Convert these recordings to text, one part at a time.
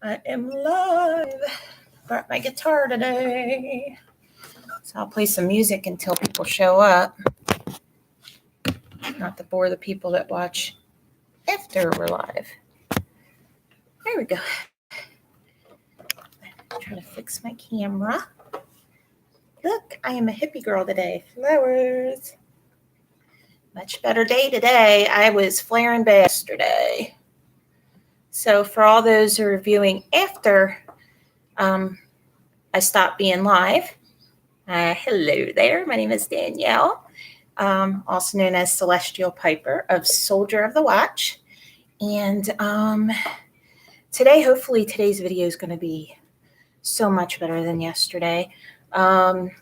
I am live. Brought my guitar today. So I'll play some music until people show up. Not to bore the people that watch after we're live. There we go. Trying to fix my camera. Look, I am a hippie girl today. Flowers. Much better day today. I was flaring bad yesterday. So for all those who are viewing after I stopped being live, hello there. My name is Danielle, also known as Celestial Piper of Soldier of the Watch. And today, hopefully today's video is going to be so much better than yesterday. And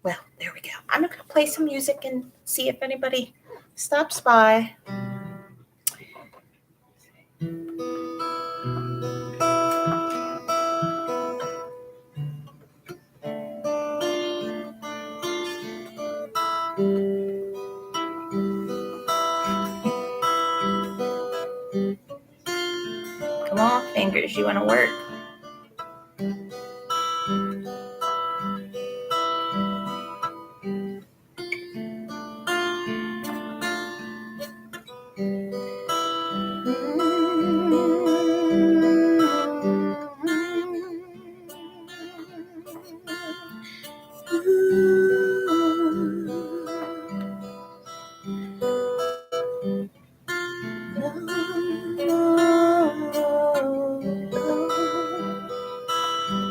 well, there we go. I'm going to play some music and see if anybody stops by. Come on, fingers, you want to work?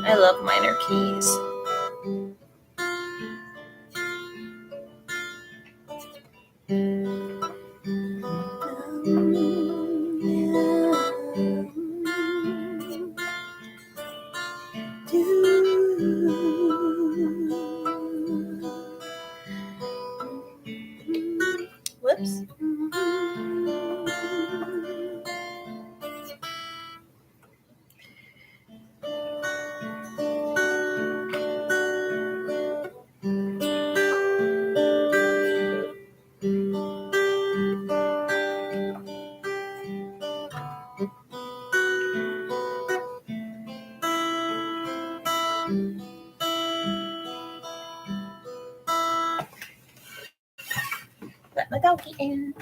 I love minor keys. Whoops. Let my doggy in.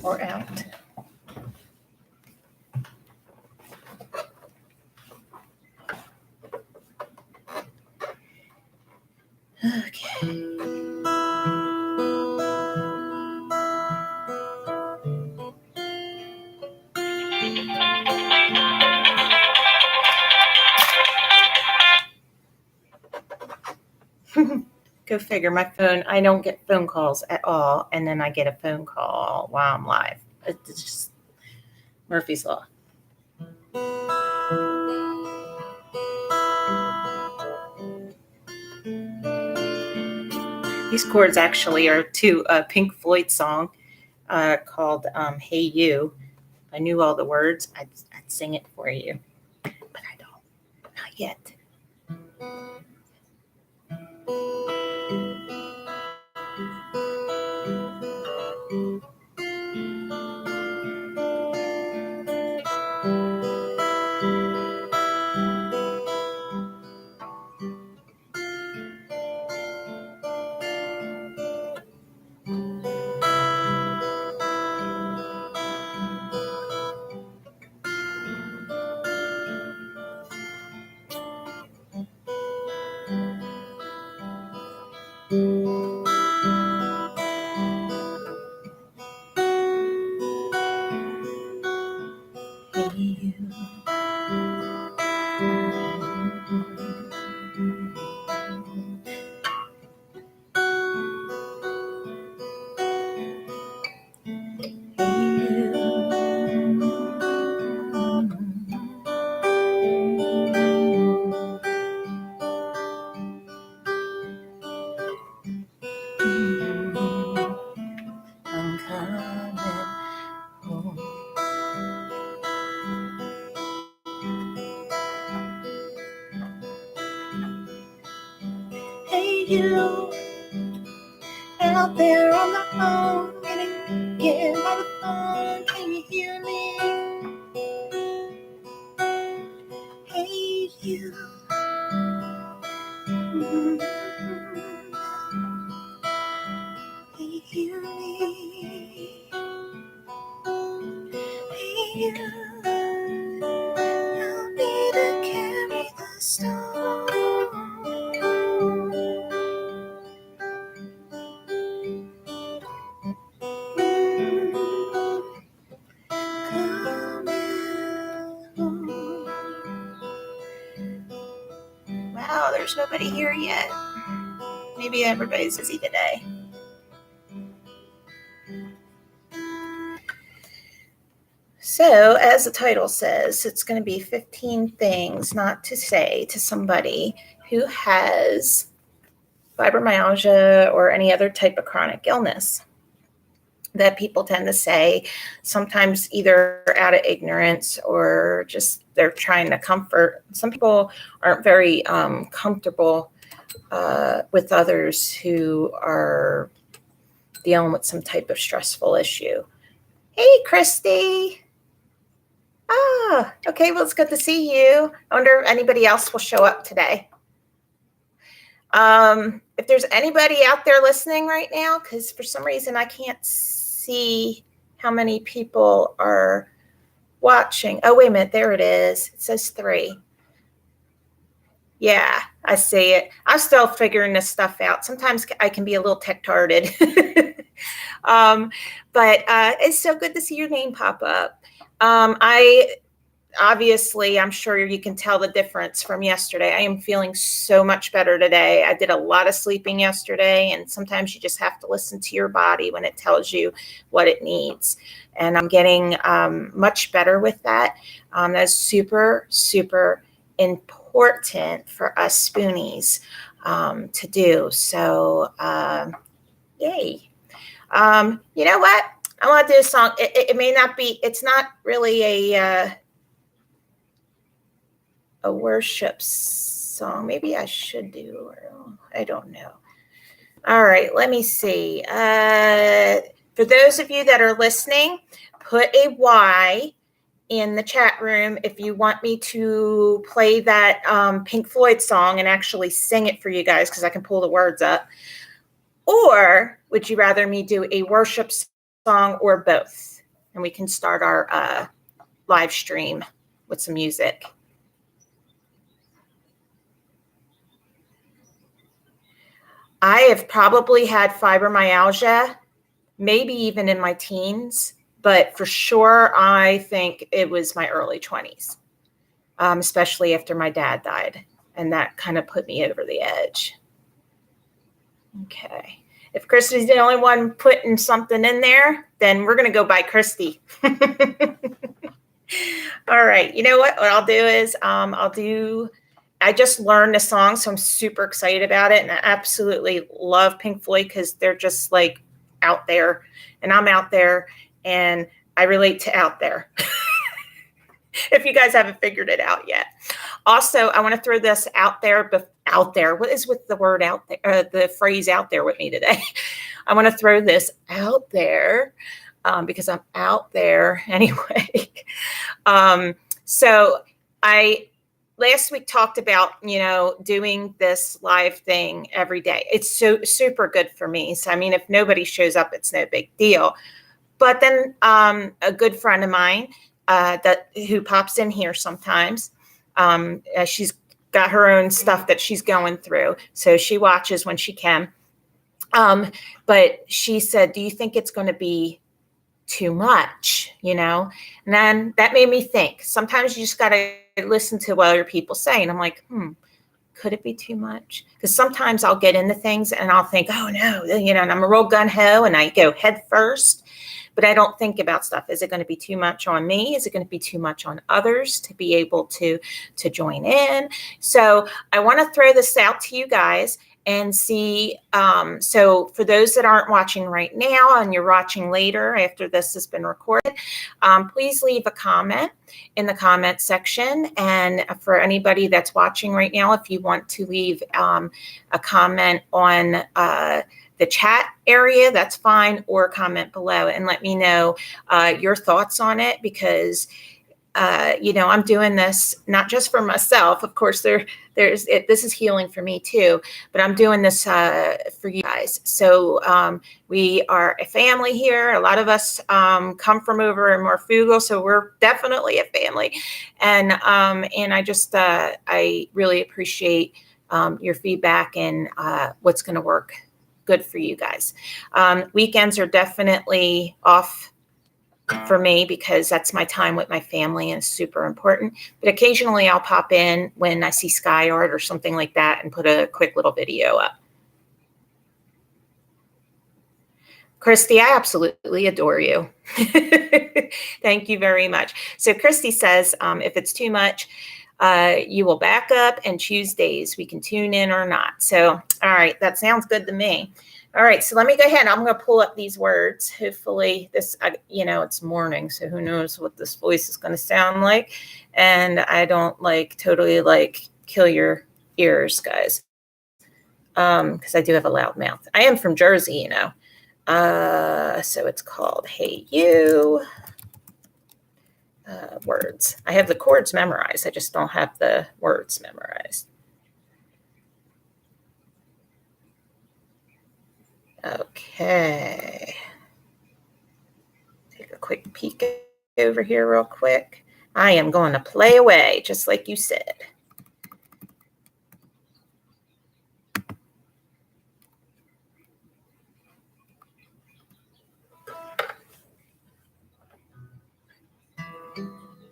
Or out. Okay. Go figure, my phone, I don't get phone calls at all, and then I get a phone call while I'm live. It's just Murphy's Law. These chords actually are to a Pink Floyd song called Hey You. If I knew all the words, I'd sing it for you, but I don't. Not yet. You out there on the phone, getting get by the phone. Can you hear me? Hey, you. Can you hear me? Hey, you. Help me to carry the stone. Wow, there's nobody here yet. Maybe everybody's busy today. So, as the title says, it's going to be 15 things not to say to somebody who has fibromyalgia or any other type of chronic illness that people tend to say, sometimes either out of ignorance or just they're trying to comfort. Some people aren't very comfortable with others who are dealing with some type of stressful issue. Hey, Christy. Ah, okay, well, it's good to see you. I wonder if anybody else will show up today. If there's anybody out there listening right now, because for some reason I can't see how many people are watching. Oh, wait a minute. There it is. It says 3. Yeah, I see it. I'm still figuring this stuff out. Sometimes I can be a little tech-tarded. But it's so good to see your name pop up. Obviously, I'm sure you can tell the difference from yesterday. I am feeling so much better today. I did a lot of sleeping yesterday, and sometimes you just have to listen to your body when it tells you what it needs. And I'm getting much better with that. That's super, super important for us spoonies to do. So, yay. You know what? I want to do a song. It may not be, it's not really a worship song. Maybe I should do, I don't know. All right, let me see. For those of you that are listening, put a Y in the chat room if you want me to play that Pink Floyd song and actually sing it for you guys, because I can pull the words up. Or would you rather me do a worship song or both? And we can start our live stream with some music. I have probably had fibromyalgia, maybe even in my teens, but for sure, I think it was my early 20s, especially after my dad died. And that kind of put me over the edge. Okay. If Christy's the only one putting something in there, then we're going to go by Christy. All right. You know what? What I'll do is I just learned the song, so I'm super excited about it. And I absolutely love Pink Floyd because they're just like out there. And I'm out there. And I relate to out there. If you guys haven't figured it out yet. Also, I want to throw this out there. What is with the word out there? The phrase out there with me today. I want to throw this out there because I'm out there anyway. So I last week talked about, doing this live thing every day. It's so super good for me. So, I mean, if nobody shows up, it's no big deal. But then a good friend of mine who pops in here sometimes, she's got her own stuff that she's going through. So she watches when she can. But she said, do you think it's going to be too much? And then that made me think. Sometimes you just got to listen to what other people say. And I'm like, could it be too much? Because sometimes I'll get into things and I'll think, oh no, and I'm a real gun ho and I go head first. But I don't think about stuff. Is it going to be too much on me? Is it going to be too much on others to be able to join in? So I want to throw this out to you guys and see. So for those that aren't watching right now and you're watching later after this has been recorded, please leave a comment in the comment section. And for anybody that's watching right now, if you want to leave a comment on the chat area, that's fine, or comment below and let me know your thoughts on it, because I'm doing this not just for myself. Of course, this is healing for me too, but I'm doing this for you guys. So we are a family here. A lot of us come from over in Marfugal, so we're definitely a family. And I really appreciate your feedback and what's going to work good for you guys. Weekends are definitely off for me because that's my time with my family and it's super important. But occasionally I'll pop in when I see sky art or something like that and put a quick little video up. Christy, I absolutely adore you. Thank you very much. So Christy says, if it's too much, you will back up and choose days we can tune in or not. So, all right, that sounds good to me. All right, so let me go ahead. I'm going to pull up these words. Hopefully this, it's morning, so who knows what this voice is going to sound like. And I don't totally kill your ears, guys, because I do have a loud mouth. I am from Jersey, so it's called Hey You. Words. I have the chords memorized. I just don't have the words memorized. Okay. Take a quick peek over here real quick. I am going to play away, just like you said.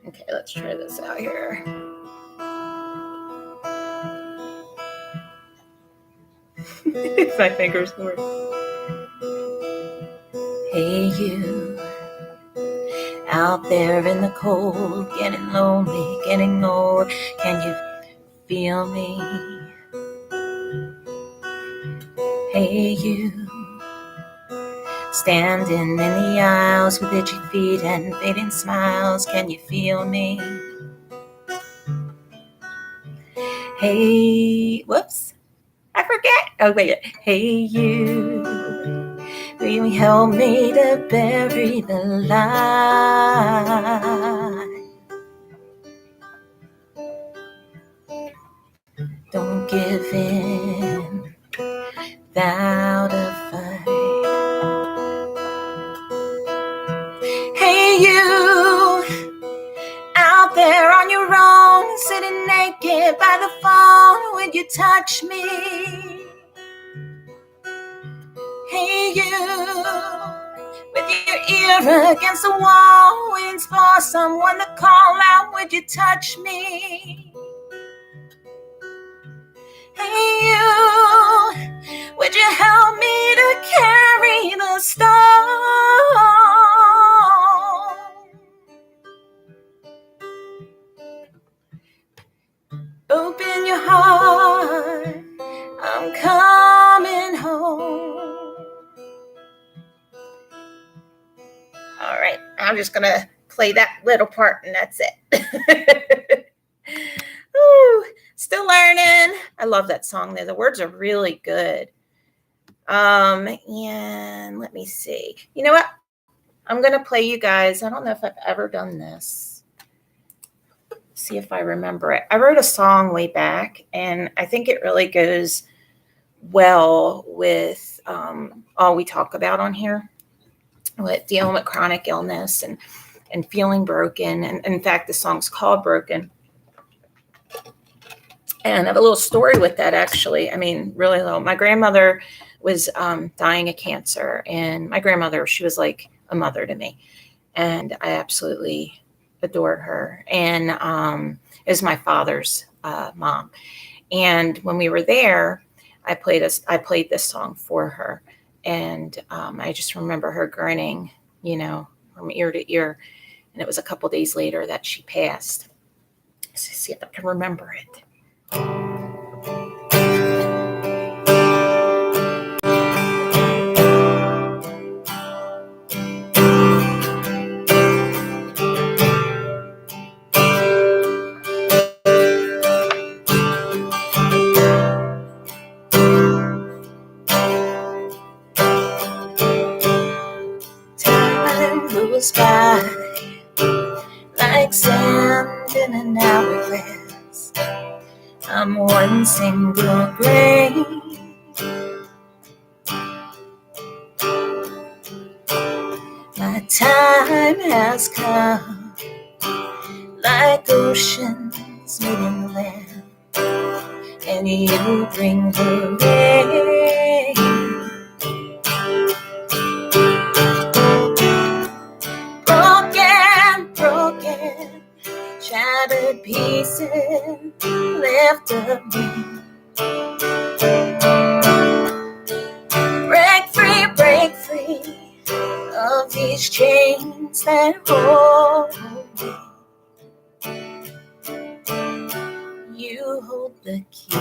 Okay, let's try this out here. My fingers work. Hey, you out there in the cold, getting lonely, getting old. Can you feel me? Hey, you standing in the aisles with itchy feet and fading smiles. Can you feel me? Hey, whoops, I forget. Oh, wait. Hey, you, will you help me to bury the lie? Don't give in without a fight. Hey, you out there on your own, sitting naked by the phone, would you touch me? Hey, you with your ear against the wall, waiting for someone to call out, would you touch me? Hey, you, would you help me to carry the stone? Open your heart, I'm coming home. All right, I'm just going to play that little part and that's it. Ooh, still learning. I love that song there. The words are really good. And let me see. You know what? I'm going to play you guys. I don't know if I've ever done this. See if I remember it. I wrote a song way back, and I think it really goes well with all we talk about on here, with dealing with chronic illness and feeling broken. And in fact, the song's called Broken. And I have a little story with that, actually. I mean, really little. My grandmother was dying of cancer. And my grandmother, she was like a mother to me. And I absolutely adored her. And it was my father's mom. And when we were there, I played this song for her. And I just remember her grinning, from ear to ear. And it was a couple days later that she passed. Let's see if I can remember it. time goes by like sand in an hourglass. I'm one single grain. My time has come, like oceans meeting land, and you bring the rain. Broken, shattered pieces left of me. Break free of these chains that hold me. You hold the key.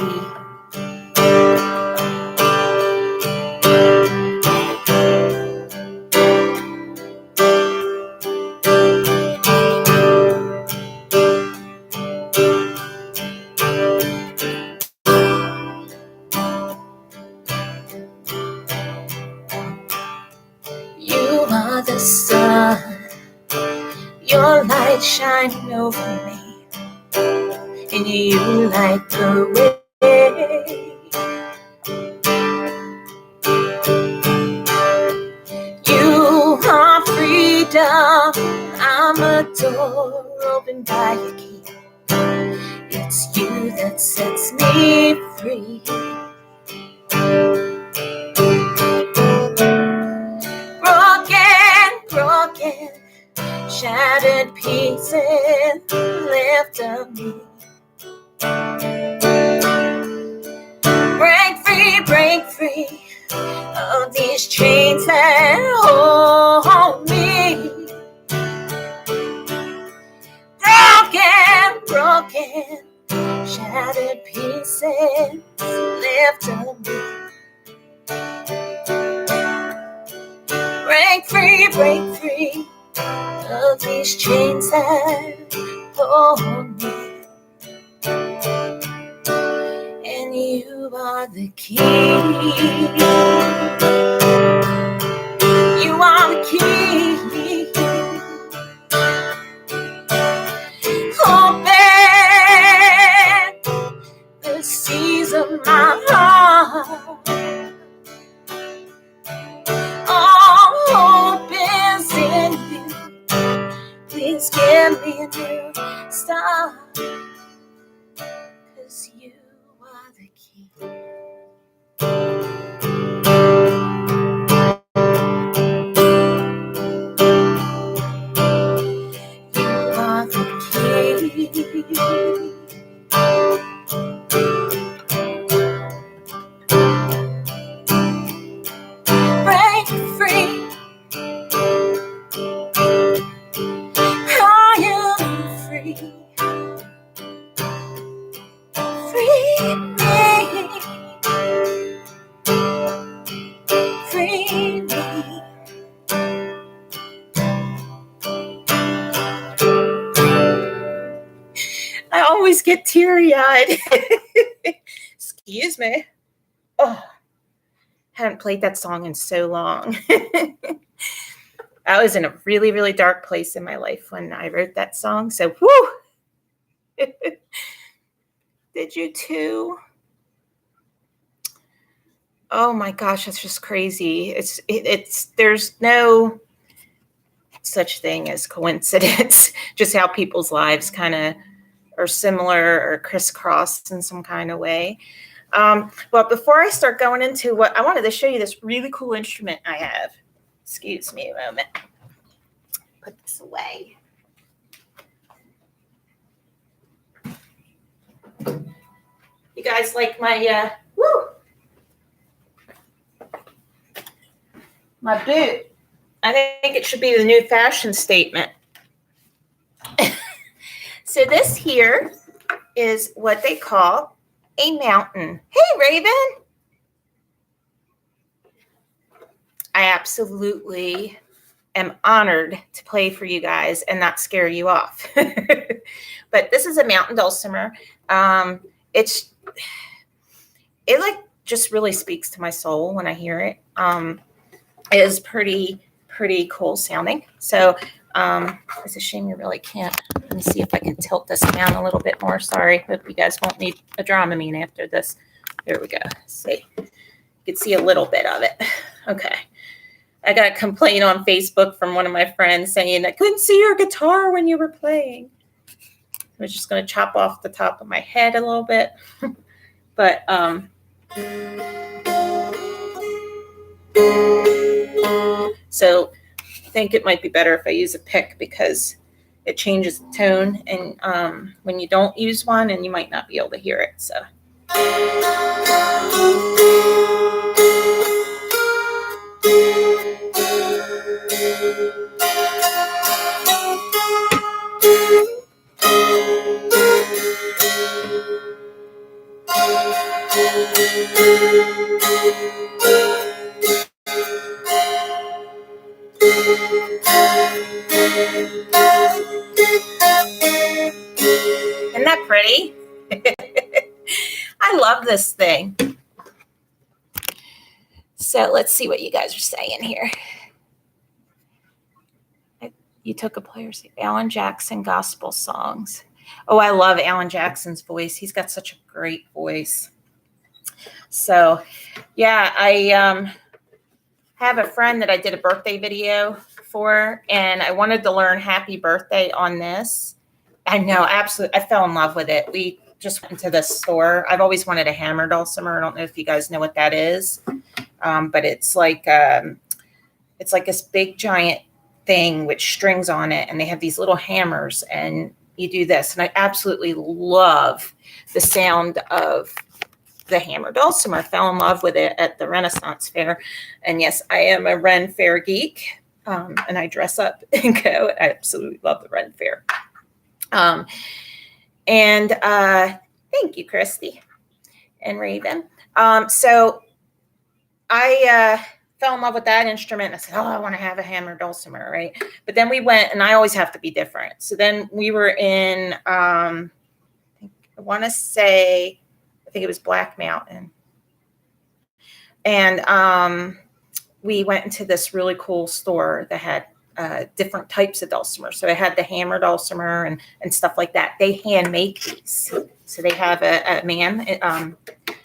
You are the sun, your light shining over me, and you light the way. You are freedom, I'm a door opened by your key. It's you that sets me free. Broken, shattered pieces left of me. Break free of these chains that hold me. Broken, shattered pieces left of me. Break free of these chains that hold me. And you are the key. You are the key. Open the seas of my heart. All hope is in you. Please give me a new start, 'cause you are the key. You are the key. Break free. I am free. Free me. Free me. I always get teary-eyed. Excuse me. Oh, haven't played that song in so long. I was in a really, really dark place in my life when I wrote that song. So, whoo! Did you too? Oh my gosh, that's just crazy. There's no such thing as coincidence. Just how people's lives kind of are similar or crisscrossed in some kind of way. But before I start going into what I wanted to show you, this really cool instrument I have. Excuse me a moment. Put this away. You guys like my my boot? I think it should be the new fashion statement. So this here is what they call a mountain. Hey, Raven. I absolutely am honored to play for you guys and not scare you off. But this is a mountain dulcimer. It like just really speaks to my soul when I hear it. It is pretty pretty cool sounding. So it's a shame you really can't. Let me see if I can tilt this down a little bit more. Sorry, hope you guys won't need a Dramamine after this. There we go. See, you can see a little bit of it. Okay. I got a complaint on Facebook from one of my friends saying I couldn't see your guitar when you were playing. I was just going to chop off the top of my head a little bit. But so I think it might be better if I use a pick because it changes the tone, and when you don't use one, and you might not be able to hear it. So. Isn't that pretty? I love this thing. So let's see what you guys are saying here. You took a player seat. Alan Jackson gospel songs. Oh, I love Alan Jackson's voice. He's got such a great voice. So, yeah, I have a friend that I did a birthday video for, and I wanted to learn Happy Birthday on this. I know, absolutely. I fell in love with it. We just went into this store. I've always wanted a hammer dulcimer. I don't know if you guys know what that is, but it's like this big giant thing with strings on it, and they have these little hammers, and you do this. And I absolutely love the sound of the hammer dulcimer. I fell in love with it at the Renaissance Fair. And yes, I am a Ren Fair geek, and I dress up and go. I absolutely love the Ren Fair. Thank you, Christy and Raven. So I fell in love with that instrument. I said, oh, I want to have a hammer dulcimer, right? But then we went, and I always have to be different. So then we were in, I want to say, I think it was Black Mountain. And we went into this really cool store that had different types of dulcimer. So it had the hammer dulcimer and stuff like that. They hand make these. So they have a man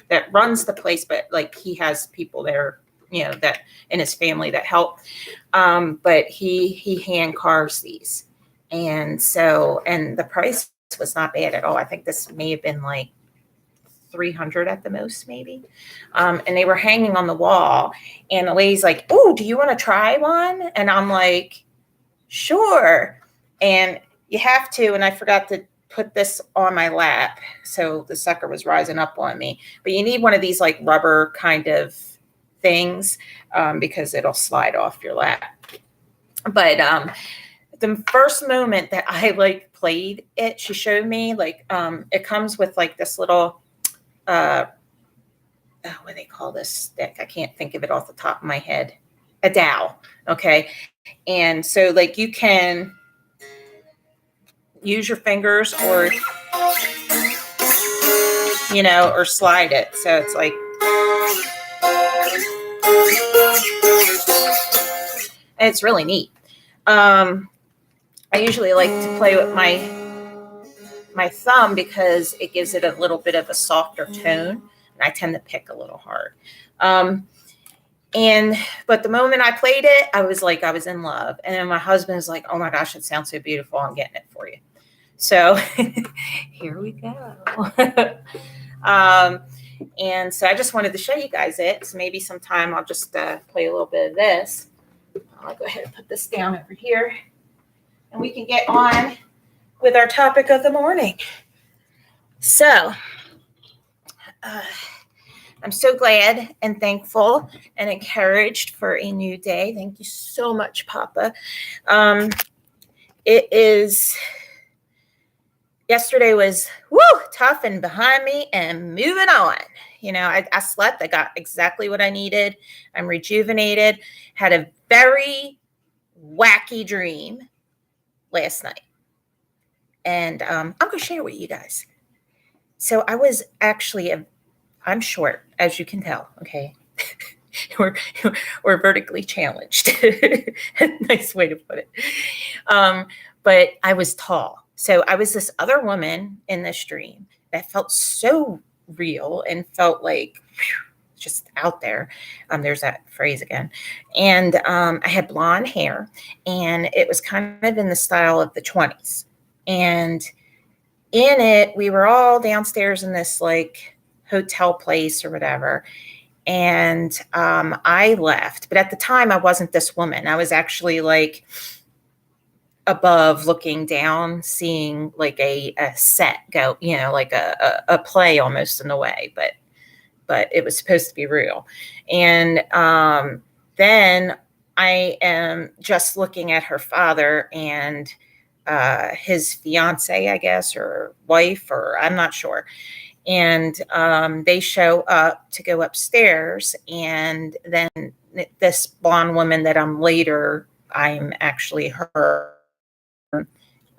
that runs the place, but like he has people there, you know, that in his family that help. But he hand carves these. And the price was not bad at all. I think this may have been like $300 at the most, maybe. And they were hanging on the wall, and the lady's like, oh, do you want to try one? And I'm like, sure. And you have to, and I forgot to put this on my lap, so the sucker was rising up on me. But you need one of these like rubber kind of things, because it'll slide off your lap. But the first moment that I like played it, she showed me like it comes with like this little what do they call this stick? I can't think of it off the top of my head. A dowel. Okay. And so like you can use your fingers or, you know, or slide it. So it's like, and it's really neat. I usually like to play with my thumb because it gives it a little bit of a softer tone. And I tend to pick a little hard. But the moment I played it, I was in love. And then my husband is like, oh my gosh, it sounds so beautiful. I'm getting it for you. So here we go. And so I just wanted to show you guys it. So maybe sometime I'll just play a little bit of this. I'll go ahead and put this down over here. And we can get on with our topic of the morning. So I'm so glad and thankful and encouraged for a new day. Thank you so much, Papa. Yesterday was tough and behind me and moving on. You know, I slept. I got exactly what I needed. I'm rejuvenated. Had a very wacky dream last night. And I'm going to share with you guys. So I was actually, I'm short, as you can tell, okay? or, or vertically challenged. Nice way to put it. But I was tall. So I was this other woman in this dream that felt so real and felt like just out there. There's that phrase again. And I had blonde hair, and it was kind of in the style of the 20s. And in it, we were all downstairs in this like hotel place or whatever. And I left. But at the time, I wasn't this woman. I was actually like above looking down, seeing like a set go, like a play almost in a way, but it was supposed to be real. And then I am just looking at her father and his fiance, I guess, or wife, or I'm not sure. And they show up to go upstairs. And then this blonde woman that I'm actually her,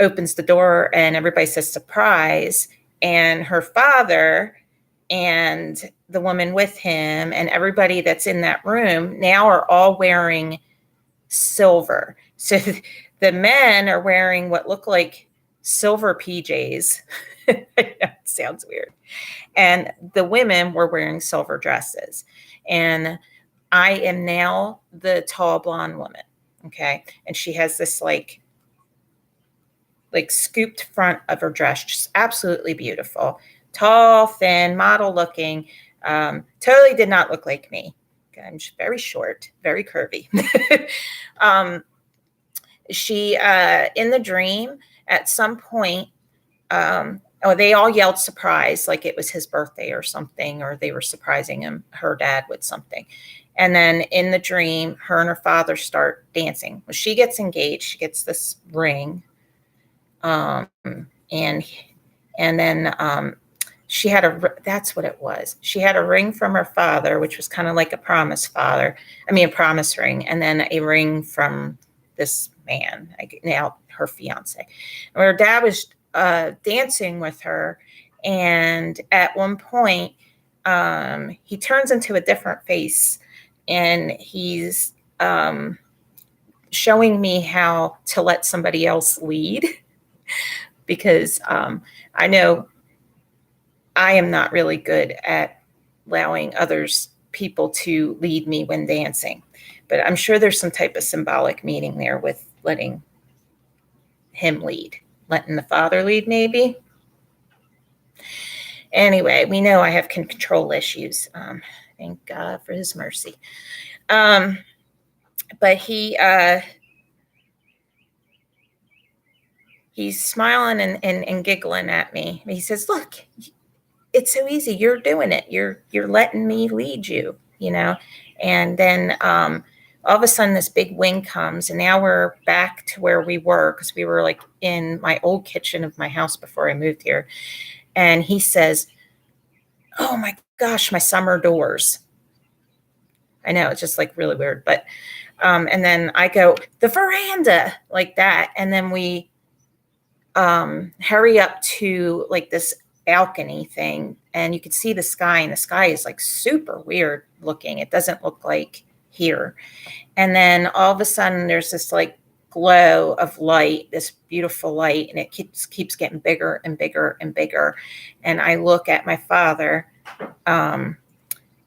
opens the door, and everybody says surprise. And her father and the woman with him and everybody that's in that room now are all wearing silver. So the men are wearing what look like silver PJs. It sounds weird. And the women were wearing silver dresses. And I am now the tall blonde woman. Okay. And she has this like scooped front of her dress, just absolutely beautiful. Tall, thin, model looking. Totally did not look like me. I'm very short, very curvy. She, in the dream, at some point, they all yelled surprise, like it was his birthday or something, or they were surprising her dad with something. And then in the dream, her and her father start dancing. When she gets engaged, she gets this ring. And then she had that's what it was. She had a ring from her father, which was kind of like a promise ring, and then a ring from this man, now her fiance. And her dad was dancing with her, and at one point, he turns into a different face, and he's showing me how to let somebody else lead. Because I know I am not really good at allowing people to lead me when dancing. But I'm sure there's some type of symbolic meaning there with letting him lead, letting the father lead maybe. Anyway, we know I have control issues. Thank God for his mercy. But he's smiling and giggling at me. He says, look, it's so easy. You're doing it. You're letting me lead you, And then all of a sudden this big wind comes, and now we're back to where we were, because we were like in my old kitchen of my house before I moved here. And he says, oh my gosh, my summer doors. I know, it's just like really weird. But and then I go, the veranda, like that. And then we hurry up to like this balcony thing, and you can see the sky, and the sky is like super weird looking. It doesn't look like here. And then all of a sudden there's this like glow of light, this beautiful light, and it keeps getting bigger and bigger and bigger. And I look at my father, and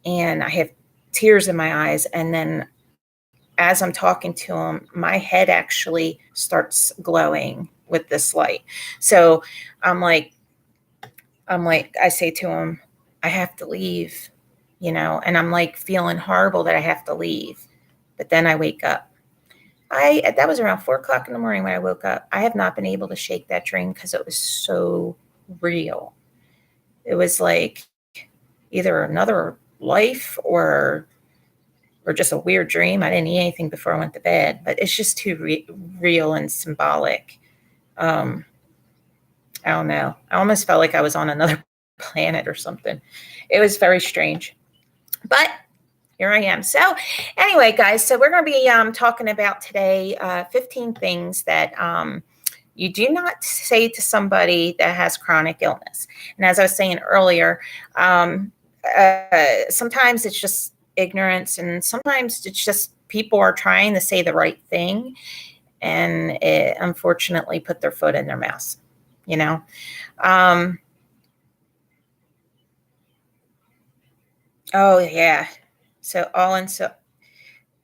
I have tears in my eyes. And then as I'm talking to him, my head actually starts glowing with this light. So I'm like, I say to him, I have to leave, and I'm like feeling horrible that I have to leave. But then I wake up. That was around 4:00 in the morning when I woke up. I have not been able to shake that dream because it was so real. It was like either another life or just a weird dream. I didn't eat anything before I went to bed, but it's just too real and symbolic. I don't know. I almost felt like I was on another planet or something. It was very strange, but here I am. So anyway, guys, so we're going to be talking about today 15 things that you do not say to somebody that has chronic illness. And as I was saying earlier, sometimes it's just ignorance, and sometimes it's just people are trying to say the right thing, and it unfortunately put their foot in their mouth, you know. Oh yeah. So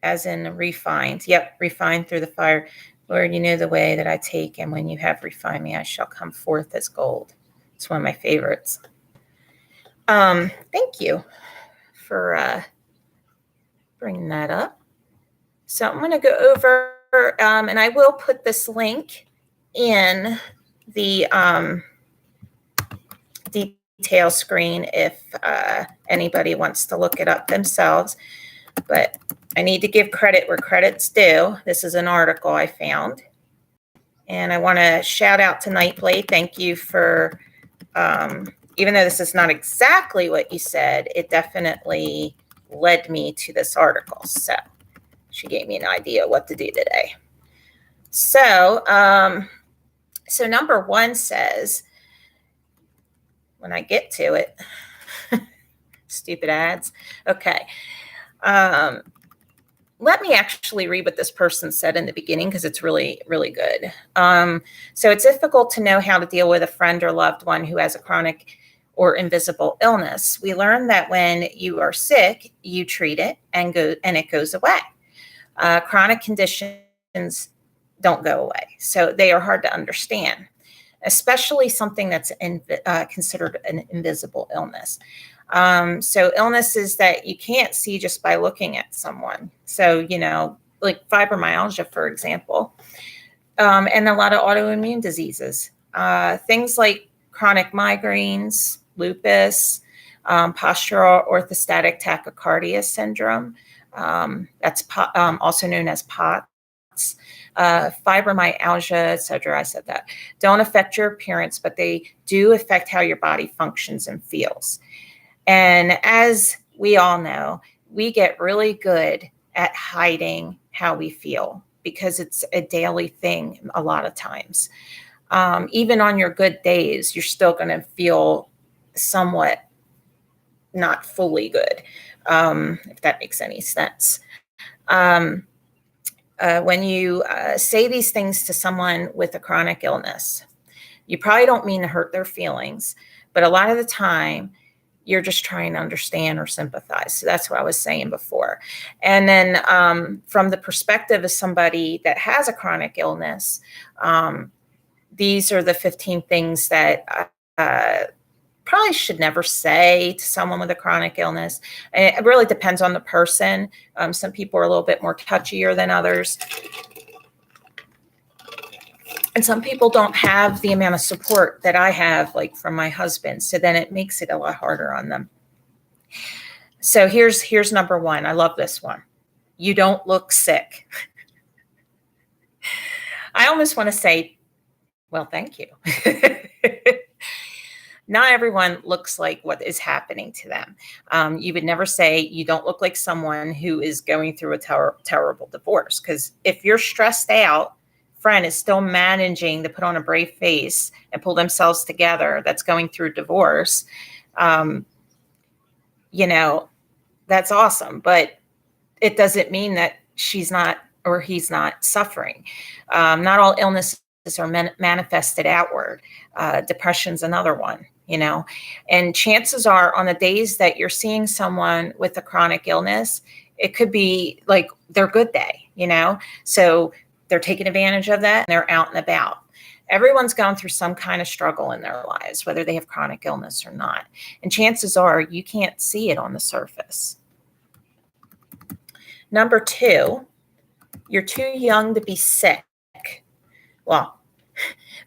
as in refined. Yep, refined through the fire. Lord, you know the way that I take, and when you have refined me, I shall come forth as gold. It's one of my favorites. Thank you for bringing that up. So I'm going to go over, and I will put this link in the detail screen if anybody wants to look it up themselves. But I need to give credit where credit's due. This is an article I found. And I want to shout out to Nightblade. Thank you for, even though this is not exactly what you said, it definitely led me to this article. So she gave me an idea what to do today. So, so number one says, when I get to it, stupid ads. Okay. Let me actually read what this person said in the beginning because it's really, really good. So it's difficult to know how to deal with a friend or loved one who has a chronic or invisible illness. We learn that when you are sick, you treat it and it goes away. Chronic conditions don't go away, so they are hard to understand, especially something that's considered an invisible illness. So illnesses that you can't see just by looking at someone. So, you know, like fibromyalgia, for example, and a lot of autoimmune diseases, things like chronic migraines, lupus, postural orthostatic tachycardia syndrome. That's also known as POTS. Fibromyalgia, etc. I said that don't affect your appearance, but they do affect how your body functions and feels. And as we all know, we get really good at hiding how we feel because it's a daily thing a lot of times. Even on your good days, you're still going to feel somewhat not fully good, if that makes any sense. When you say these things to someone with a chronic illness, you probably don't mean to hurt their feelings, but a lot of the time, you're just trying to understand or sympathize. So that's what I was saying before. And then from the perspective of somebody that has a chronic illness, these are the 15 things that probably should never say to someone with a chronic illness. And it really depends on the person. Some people are a little bit more touchier than others. And some people don't have the amount of support that I have, like from my husband. So then it makes it a lot harder on them. So here's number one. I love this one. You don't look sick. I almost want to say, well, thank you. Not everyone looks like what is happening to them. You would never say you don't look like someone who is going through a terrible divorce. Because if you're stressed out, friend is still managing to put on a brave face and pull themselves together, that's going through divorce, you know, that's awesome. But it doesn't mean that she's not or he's not suffering. Not all illnesses are manifested outward. Depression's another one, you know, and chances are on the days that you're seeing someone with a chronic illness, it could be like their good day, you know, so they're taking advantage of that and they're out and about. Everyone's gone through some kind of struggle in their lives, whether they have chronic illness or not. And chances are you can't see it on the surface. Number two, you're too young to be sick. Well,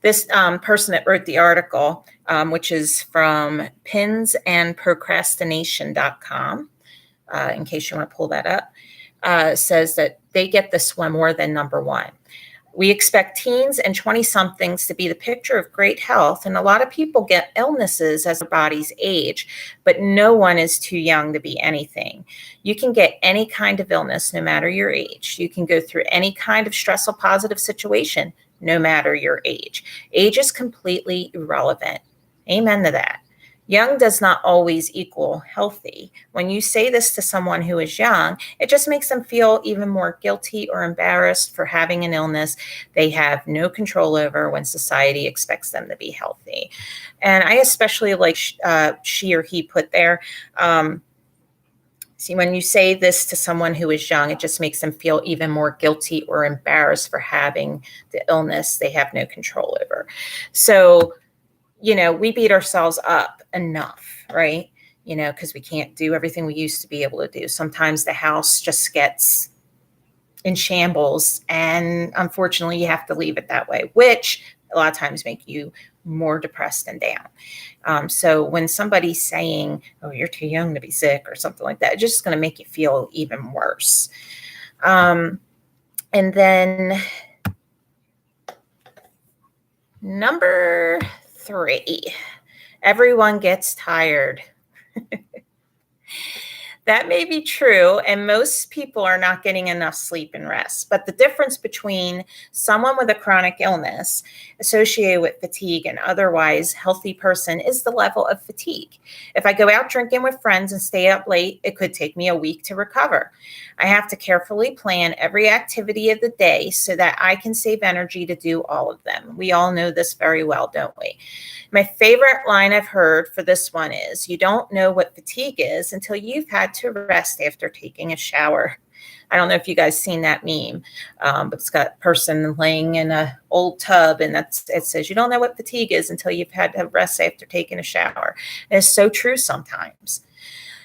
this person that wrote the article, which is from pinsandprocrastination.com, in case you want to pull that up, says that they get this one more than number one. We expect teens and 20-somethings to be the picture of great health, and a lot of people get illnesses as their bodies age, but no one is too young to be anything. You can get any kind of illness, no matter your age. You can go through any kind of stressful, positive situation, no matter your age. Age is completely irrelevant. Amen to that. Young does not always equal healthy. When you say this to someone who is young, it just makes them feel even more guilty or embarrassed for having an illness they have no control over when society expects them to be healthy. And I especially like she or he put there. See, when you say this to someone who is young, it just makes them feel even more guilty or embarrassed for having the illness they have no control over. So, we beat ourselves up enough, right? Because we can't do everything we used to be able to do. Sometimes the house just gets in shambles, and unfortunately you have to leave it that way, which a lot of times make you more depressed and down. So when somebody's saying, oh, you're too young to be sick or something like that, it's just going to make you feel even worse. And then number 3, everyone gets tired. That may be true, and most people are not getting enough sleep and rest. But the difference between someone with a chronic illness associated with fatigue and otherwise healthy person is the level of fatigue. If I go out drinking with friends and stay up late, it could take me a week to recover. I have to carefully plan every activity of the day so that I can save energy to do all of them. We all know this very well, don't we? My favorite line I've heard for this one is, you don't know what fatigue is until you've had to rest after taking a shower. I don't know if you guys seen that meme, but it's got a person laying in an old tub, and it says, you don't know what fatigue is until you've had to rest after taking a shower. And it's so true sometimes.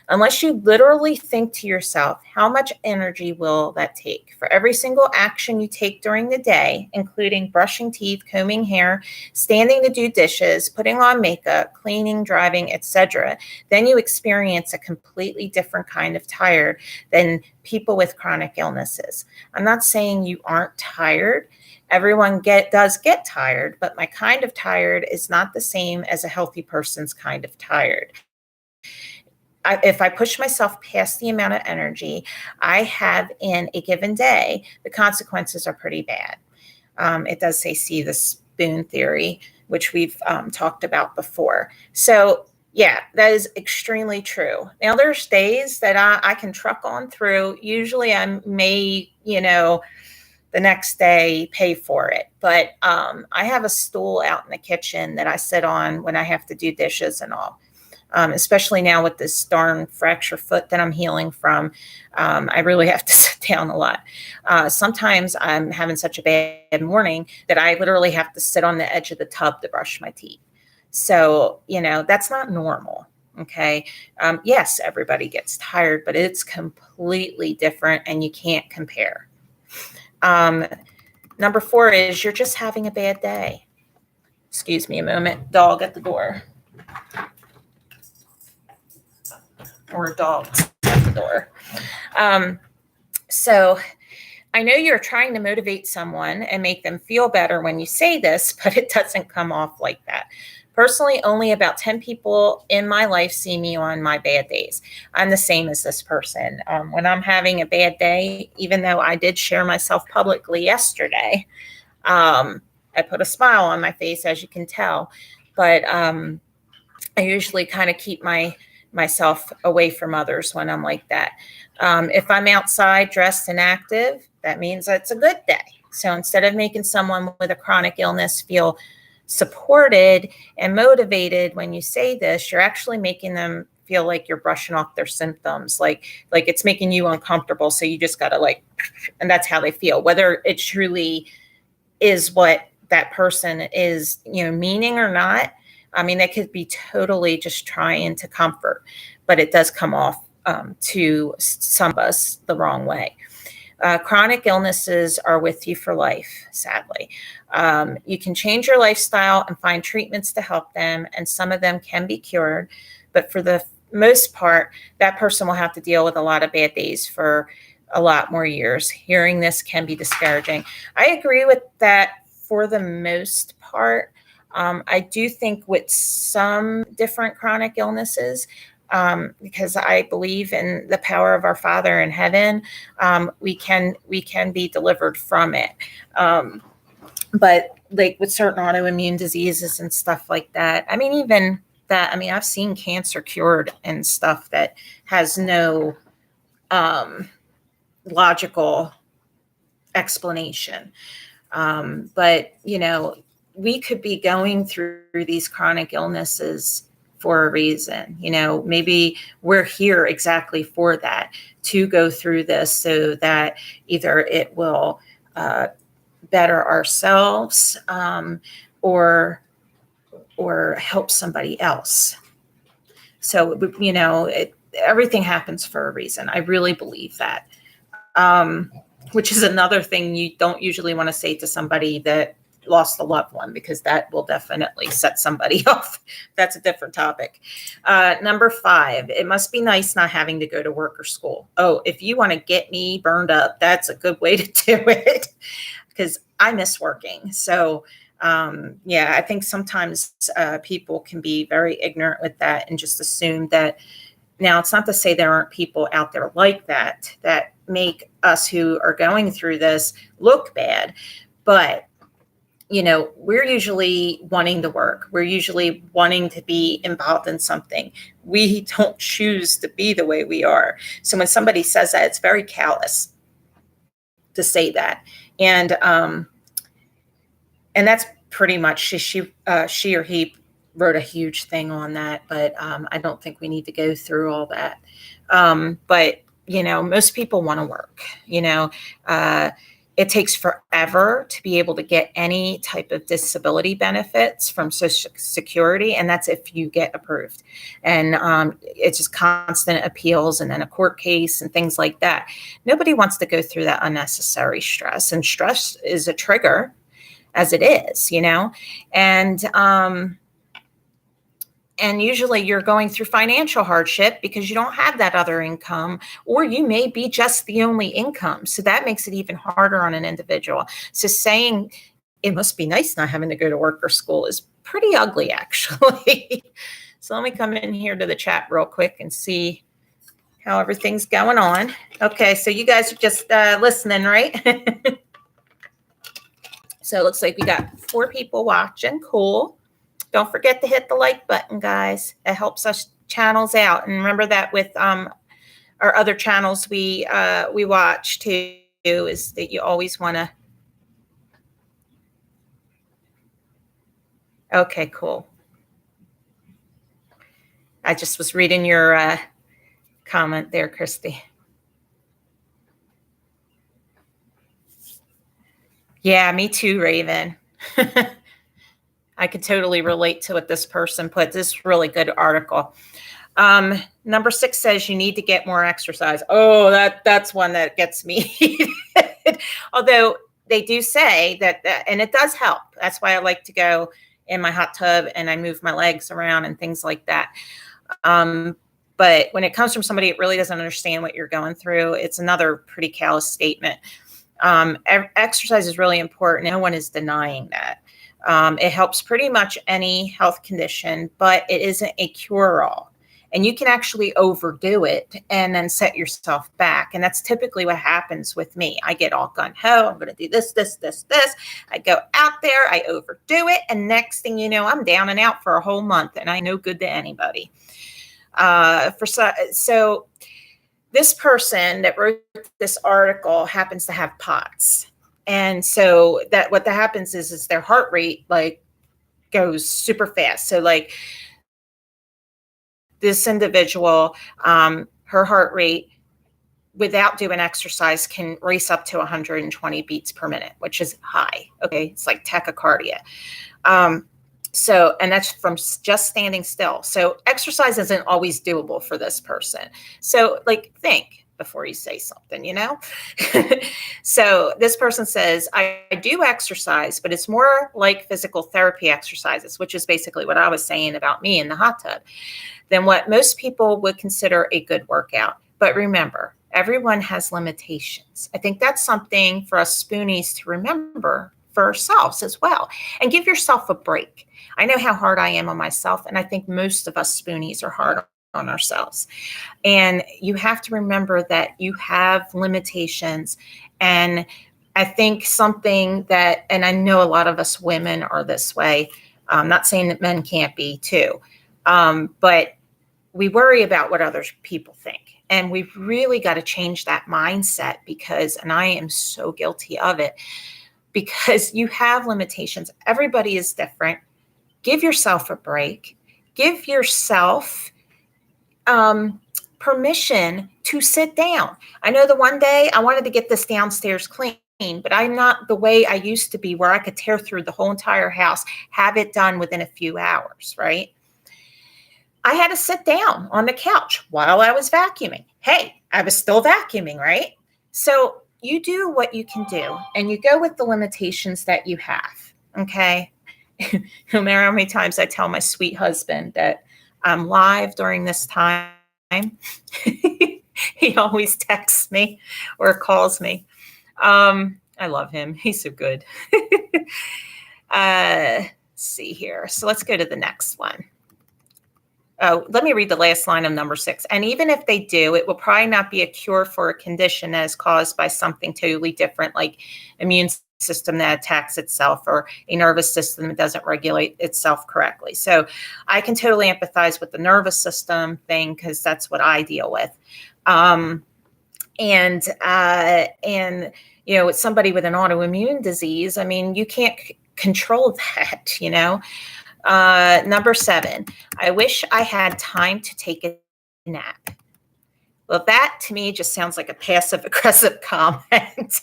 Unless you literally think to yourself, how much energy will that take? For every single action you take during the day, including brushing teeth, combing hair, standing to do dishes, putting on makeup, cleaning, driving, etc., then you experience a completely different kind of tired than people with chronic illnesses. I'm not saying you aren't tired. Everyone does get tired, but my kind of tired is not the same as a healthy person's kind of tired. If I push myself past the amount of energy I have in a given day, the consequences are pretty bad. It does say, see the spoon theory, which we've talked about before. So yeah, that is extremely true. Now there's days that I can truck on through. Usually I may, the next day pay for it. But I have a stool out in the kitchen that I sit on when I have to do dishes and all. Especially now with this darn fracture foot that I'm healing from, I really have to sit down a lot. Sometimes I'm having such a bad morning that I literally have to sit on the edge of the tub to brush my teeth. So, that's not normal. Okay. Yes, everybody gets tired, but it's completely different and you can't compare. Number 4 is you're just having a bad day. Excuse me a moment. Dog at the door. Or dogs at the door. So I know you're trying to motivate someone and make them feel better when you say this, but it doesn't come off like that. Personally, only about 10 people in my life see me on my bad days. I'm the same as this person. When I'm having a bad day, even though I did share myself publicly yesterday, I put a smile on my face, as you can tell, but I usually kind of keep myself away from others when I'm like that. If I'm outside dressed and active, that means it's a good day. So instead of making someone with a chronic illness feel supported and motivated when you say this, you're actually making them feel like you're brushing off their symptoms, like it's making you uncomfortable. So you just got to and that's how they feel, whether it truly is what that person is, meaning or not. I mean, they could be totally just trying to comfort, but it does come off to some of us the wrong way. Chronic illnesses are with you for life, sadly. You can change your lifestyle and find treatments to help them, and some of them can be cured. But for the most part, that person will have to deal with a lot of bad days for a lot more years. Hearing this can be discouraging. I agree with that for the most part. I do think with some different chronic illnesses, because I believe in the power of our Father in heaven, we can be delivered from it. But with certain autoimmune diseases and stuff like that, I mean, even that, I mean, I've seen cancer cured and stuff that has no logical explanation. But, you know, we could be going through these chronic illnesses for a reason. You know, maybe we're here exactly for that, to go through this so that either it will better ourselves or help somebody else. So, you know, everything happens for a reason. I really believe that. Which is another thing you don't usually want to say to somebody that lost a loved one, because that will definitely set somebody off. That's a different topic. Number 5, it must be nice not having to go to work or school. Oh, if you want to get me burned up, that's a good way to do it, because I miss working. So yeah, I think sometimes people can be very ignorant with that and just assume that. Now, it's not to say there aren't people out there like that make us who are going through this look bad, but, you know, we're usually wanting to work. We're usually wanting to be involved in something. We don't choose to be the way we are. So when somebody says that, it's very callous to say that. And that's pretty much, she or he wrote a huge thing on that, but I don't think we need to go through all that. But, you know, most people want to work. You know, it takes forever to be able to get any type of disability benefits from Social Security, and that's if you get approved. And it's just constant appeals and then a court case and things like that. Nobody wants to go through that unnecessary stress, and stress is a trigger as it is, you know, and usually you're going through financial hardship because you don't have that other income, or you may be just the only income. So that makes it even harder on an individual. So saying it must be nice not having to go to work or school is pretty ugly, actually. So let me come in here to the chat real quick and see how everything's going on. Okay, so you guys are just listening, right? So it looks like we got 4 people watching. Cool. Don't forget to hit the like button, guys. It helps us channels out. And remember that with our other channels we watch too, is that you always want to. Okay, cool. I just was reading your comment there, Christy. Yeah, me too, Raven. I could totally relate to what this person put. This is a really good article. Number 6 says you need to get more exercise. Oh, that's one that gets me. Although they do say that, and it does help. That's why I like to go in my hot tub and I move my legs around and things like that. But when it comes from somebody that really doesn't understand what you're going through, it's another pretty callous statement. Exercise is really important. No one is denying that. It helps pretty much any health condition, but it isn't a cure-all. And you can actually overdo it and then set yourself back. And that's typically what happens with me. I get all gun-ho. I'm going to do this. I go out there, I overdo it. And next thing you know, I'm down and out for a whole month and I'm no good to anybody. So this person that wrote this article happens to have POTS. And so what that happens is their heart rate like goes super fast. So like this individual, her heart rate without doing exercise can race up to 120 beats per minute, which is high. Okay. It's like tachycardia. So, and that's from just standing still. So exercise isn't always doable for this person. So like think before you say something, you know? So this person says, I do exercise, but it's more like physical therapy exercises, which is basically what I was saying about me in the hot tub, than what most people would consider a good workout. But remember, everyone has limitations. I think that's something for us spoonies to remember for ourselves as well, and give yourself a break. I know how hard I am on myself, and I think most of us spoonies are hard on ourselves. And you have to remember that you have limitations. And I think something that, and I know a lot of us women are this way, I'm not saying that men can't be too, But we worry about what other people think. And we've really got to change that mindset because, and I am so guilty of it, because you have limitations. Everybody is different. Give yourself a break. Give yourself permission to sit down. I know the one day I wanted to get this downstairs clean, but I'm not the way I used to be where I could tear through the whole entire house, have it done within a few hours, right? I had to sit down on the couch while I was vacuuming. Hey, I was still vacuuming, right? So you do what you can do and you go with the limitations that you have, okay? No matter how many times I tell my sweet husband that I'm live during this time, he always texts me or calls me. I love him. He's so good. Let's see here. So let's go to the next one. Oh, let me read the last line of number 6. And even if they do, it will probably not be a cure for a condition that is caused by something totally different, like immune system that attacks itself or a nervous system that doesn't regulate itself correctly. So I can totally empathize with the nervous system thing because that's what I deal with. And you know, with somebody with an autoimmune disease, I mean, you can't control that, you know. Number 7, I wish I had time to take a nap. Well, that to me just sounds like a passive aggressive comment.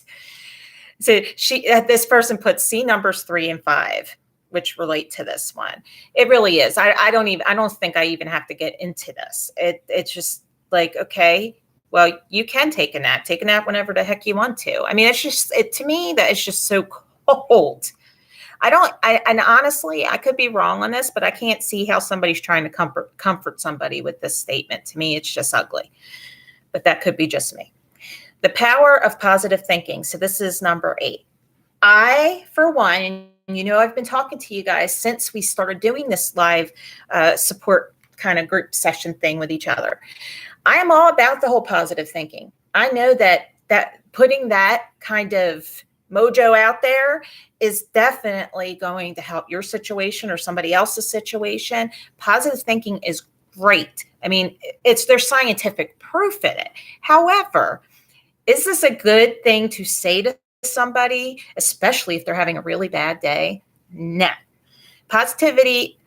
So this person puts C numbers 3 and 5, which relate to this one. It really is. I don't think I even have to get into this. It's just like, okay, well, you can take a nap. Take a nap whenever the heck you want to. I mean, to me, that is just so cold. And honestly, I could be wrong on this, but I can't see how somebody's trying to comfort somebody with this statement. To me, it's just ugly, but that could be just me. The power of positive thinking. So this is number 8. I, for one, you know, I've been talking to you guys since we started doing this live support kind of group session thing with each other. I am all about the whole positive thinking. I know that putting that kind of mojo out there is definitely going to help your situation or somebody else's situation. Positive thinking is great. I mean, there's scientific proof in it. However, is this a good thing to say to somebody, especially if they're having a really bad day? No. Positivity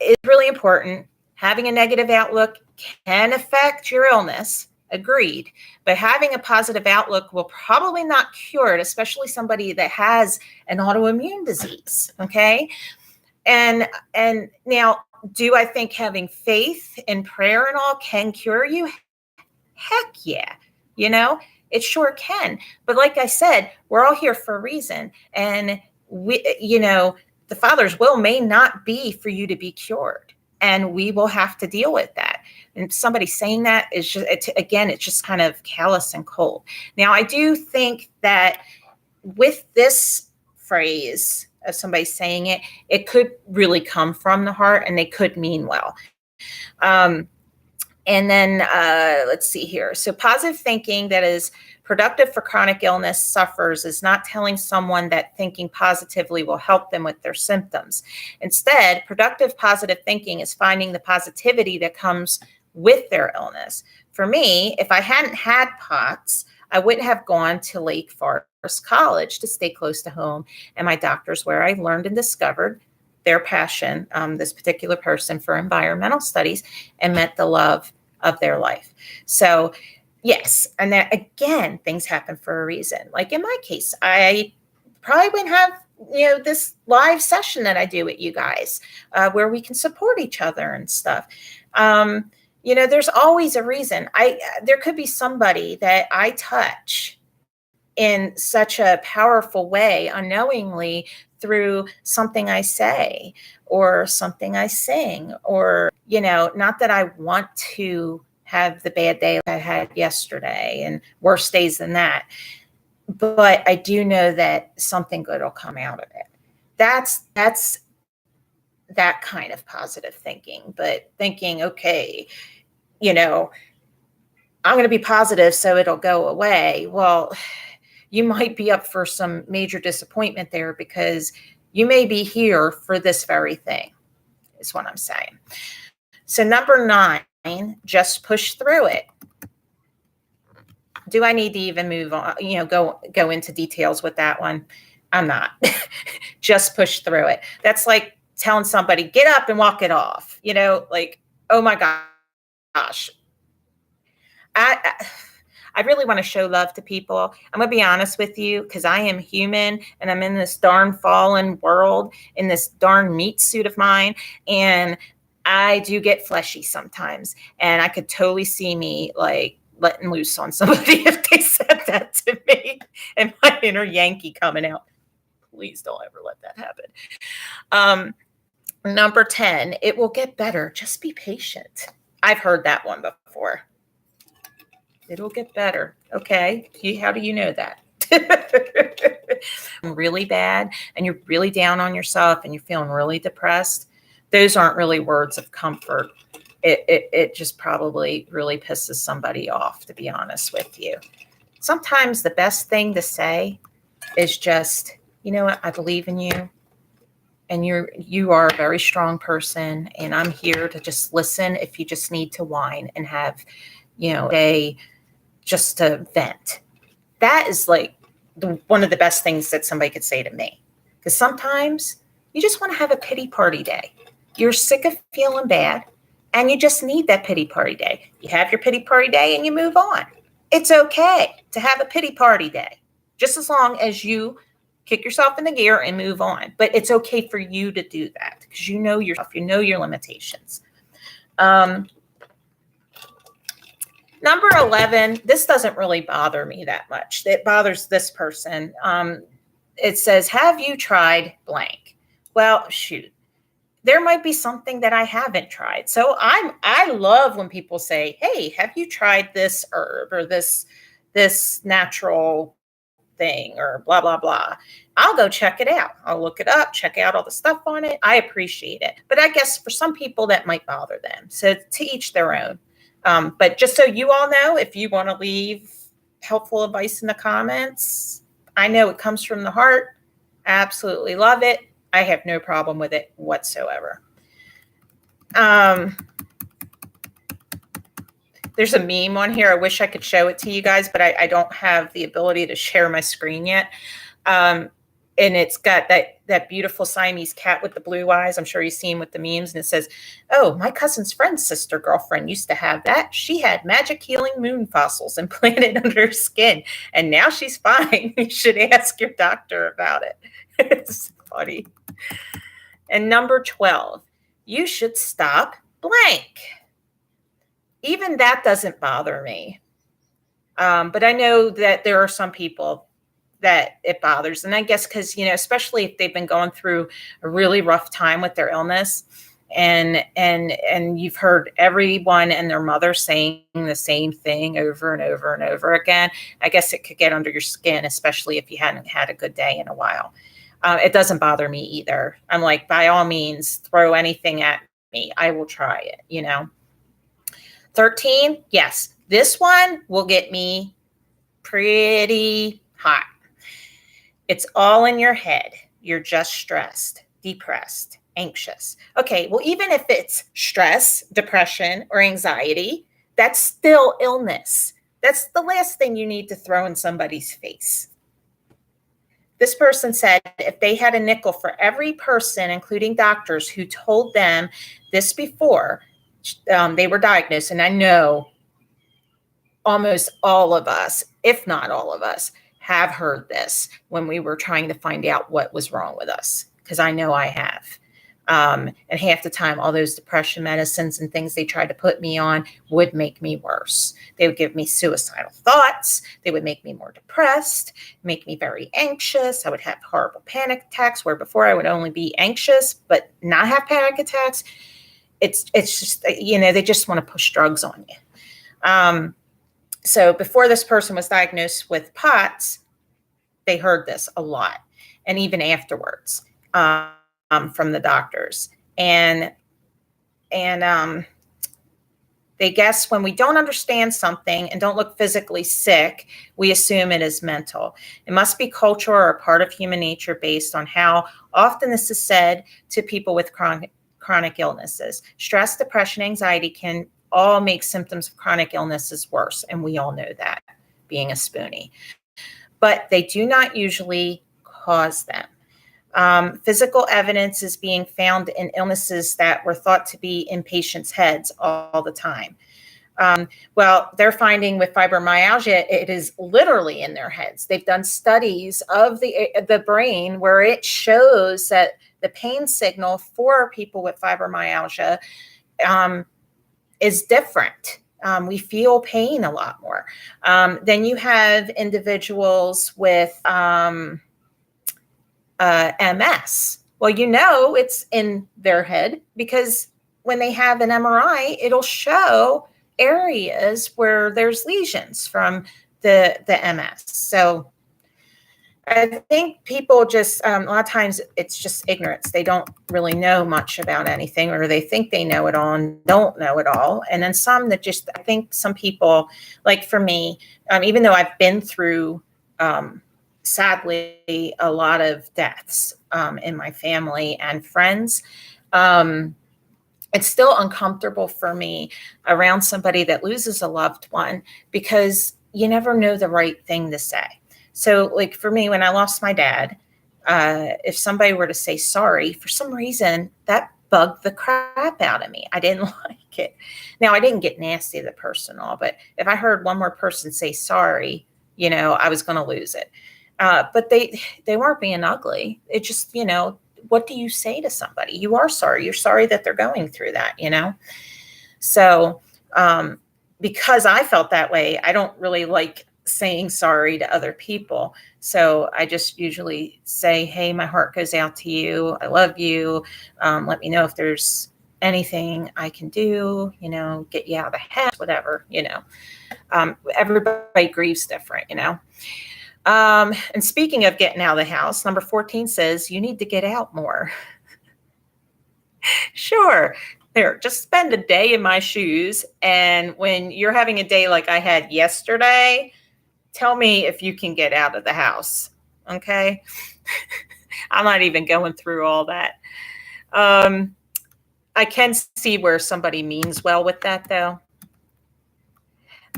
is really important. Having a negative outlook can affect your illness. Agreed. But having a positive outlook will probably not cure it, especially somebody that has an autoimmune disease. Okay. And now, do I think having faith and prayer and all can cure you? Heck yeah. You know, it sure can. But like I said, we're all here for a reason. And the Father's will may not be for you to be cured. And we will have to deal with that. And somebody saying that is just, it's just kind of callous and cold. Now, I do think that with this phrase of somebody saying it, it could really come from the heart and they could mean well. And then let's see here. So positive thinking that is productive for chronic illness sufferers is not telling someone that thinking positively will help them with their symptoms. Instead, productive positive thinking is finding the positivity that comes with their illness. For me, if I hadn't had POTS, I wouldn't have gone to Lake Forest College to stay close to home and my doctors, where I learned and discovered their passion, this particular person, for environmental studies, and met the love of their life. So yes, and that, again, things happen for a reason. Like in my case, I probably wouldn't have this live session that I do with you guys, where we can support each other and stuff. There's always a reason. There could be somebody that I touch in such a powerful way, unknowingly, through something I say or something I sing, or, not that I want to have the bad day I had yesterday and worse days than that, but I do know that something good will come out of it. That's that kind of positive thinking, but thinking, okay, I'm going to be positive so it'll go away. Well, you might be up for some major disappointment there, because you may be here for this very thing. is what I'm saying. So number 9, just push through it. Do I need to even move on, go into details with that one? I'm not. Just push through it. That's like telling somebody, get up and walk it off. Like, oh my gosh. I really want to show love to people. I'm going to be honest with you, because I am human and I'm in this darn fallen world, in this darn meat suit of mine. And I do get fleshy sometimes. And I could totally see me like letting loose on somebody if they said that to me, and my inner Yankee coming out. Please don't ever let that happen. Number 10, it will get better. Just be patient. I've heard that one before. It'll get better. Okay. How do you know that? Really bad and you're really down on yourself and you're feeling really depressed. Those aren't really words of comfort. It just probably really pisses somebody off, to be honest with you. Sometimes the best thing to say is just, you know what, I believe in you. And you are a very strong person. And I'm here to just listen if you just need to whine and have, just to vent. That is like one of the best things that somebody could say to me. Because sometimes you just want to have a pity party day. You're sick of feeling bad and you just need that pity party day. You have your pity party day and you move on. It's okay to have a pity party day, just as long as you kick yourself in the gear and move on. But it's okay for you to do that because you know yourself, you know your limitations. Number 11, this doesn't really bother me that much. It bothers this person. It says, have you tried blank? Well, shoot, there might be something that I haven't tried. So I love when people say, hey, have you tried this herb or this natural thing or blah, blah, blah. I'll go check it out. I'll look it up, check out all the stuff on it. I appreciate it. But I guess for some people that might bother them. So to each their own. But just so you all know, if you want to leave helpful advice in the comments, I know it comes from the heart. I absolutely love it. I have no problem with it whatsoever. There's a meme on here. I wish I could show it to you guys, but I don't have the ability to share my screen yet. And it's got that beautiful Siamese cat with the blue eyes. I'm sure you've seen with the memes. And it says, oh, my cousin's friend's sister girlfriend used to have that. She had magic healing moon fossils implanted under her skin. And now she's fine. You should ask your doctor about it. It's funny. And number 12, you should stop blank. Even that doesn't bother me. But I know that there are some people that it bothers. And I guess because, especially if they've been going through a really rough time with their illness and you've heard everyone and their mother saying the same thing over and over and over again, I guess it could get under your skin, especially if you hadn't had a good day in a while. It doesn't bother me either. I'm like, by all means, throw anything at me. I will try it, 13, yes, this one will get me pretty hot. It's all in your head. You're just stressed, depressed, anxious. Okay, well, even if it's stress, depression, or anxiety, that's still illness. That's the last thing you need to throw in somebody's face. This person said if they had a nickel for every person, including doctors, who told them this before they were diagnosed, and I know almost all of us, if not all of us, have heard this when we were trying to find out what was wrong with us, because I know I have. And half the time, all those depression medicines and things they tried to put me on would make me worse. They would give me suicidal thoughts. They would make me more depressed, make me very anxious. I would have horrible panic attacks where before I would only be anxious, but not have panic attacks. It's just, they just want to push drugs on you. So before this person was diagnosed with POTS, they heard this a lot. And even afterwards, from the doctors. And they guess when we don't understand something and don't look physically sick, we assume it is mental. It must be cultural or a part of human nature based on how often this is said to people with chronic chronic illnesses. Stress, depression, anxiety can all make symptoms of chronic illnesses worse. And we all know that, being a spoonie. But they do not usually cause them. Physical evidence is being found in illnesses that were thought to be in patients' heads all the time. Well, they're finding with fibromyalgia, it is literally in their heads. They've done studies of the brain where it shows that the pain signal for people with fibromyalgia is different. We feel pain a lot more. Then you have individuals with MS. Well, it's in their head because when they have an MRI, it'll show areas where there's lesions from the MS. So I think people just, a lot of times it's just ignorance. They don't really know much about anything, or they think they know it all and don't know it all. And then some that just, I think some people, like for me, even though I've been through, sadly, a lot of deaths in my family and friends, it's still uncomfortable for me around somebody that loses a loved one because you never know the right thing to say. So like for me, when I lost my dad, if somebody were to say sorry, for some reason, that bugged the crap out of me. I didn't like it. Now, I didn't get nasty to the person, but if I heard one more person say sorry, I was going to lose it. But they weren't being ugly. It just, what do you say to somebody? You are sorry. You're sorry that they're going through that, So because I felt that way, I don't really like saying sorry to other people. So I just usually say, hey, my heart goes out to you. I love you. Let me know if there's anything I can do, get you out of the house, whatever, everybody grieves different, And speaking of getting out of the house, number 14 says you need to get out more. Sure. There, just spend a day in my shoes. And when you're having a day like I had yesterday, tell me if you can get out of the house. Okay. I'm not even going through all that. I can see where somebody means well with that though.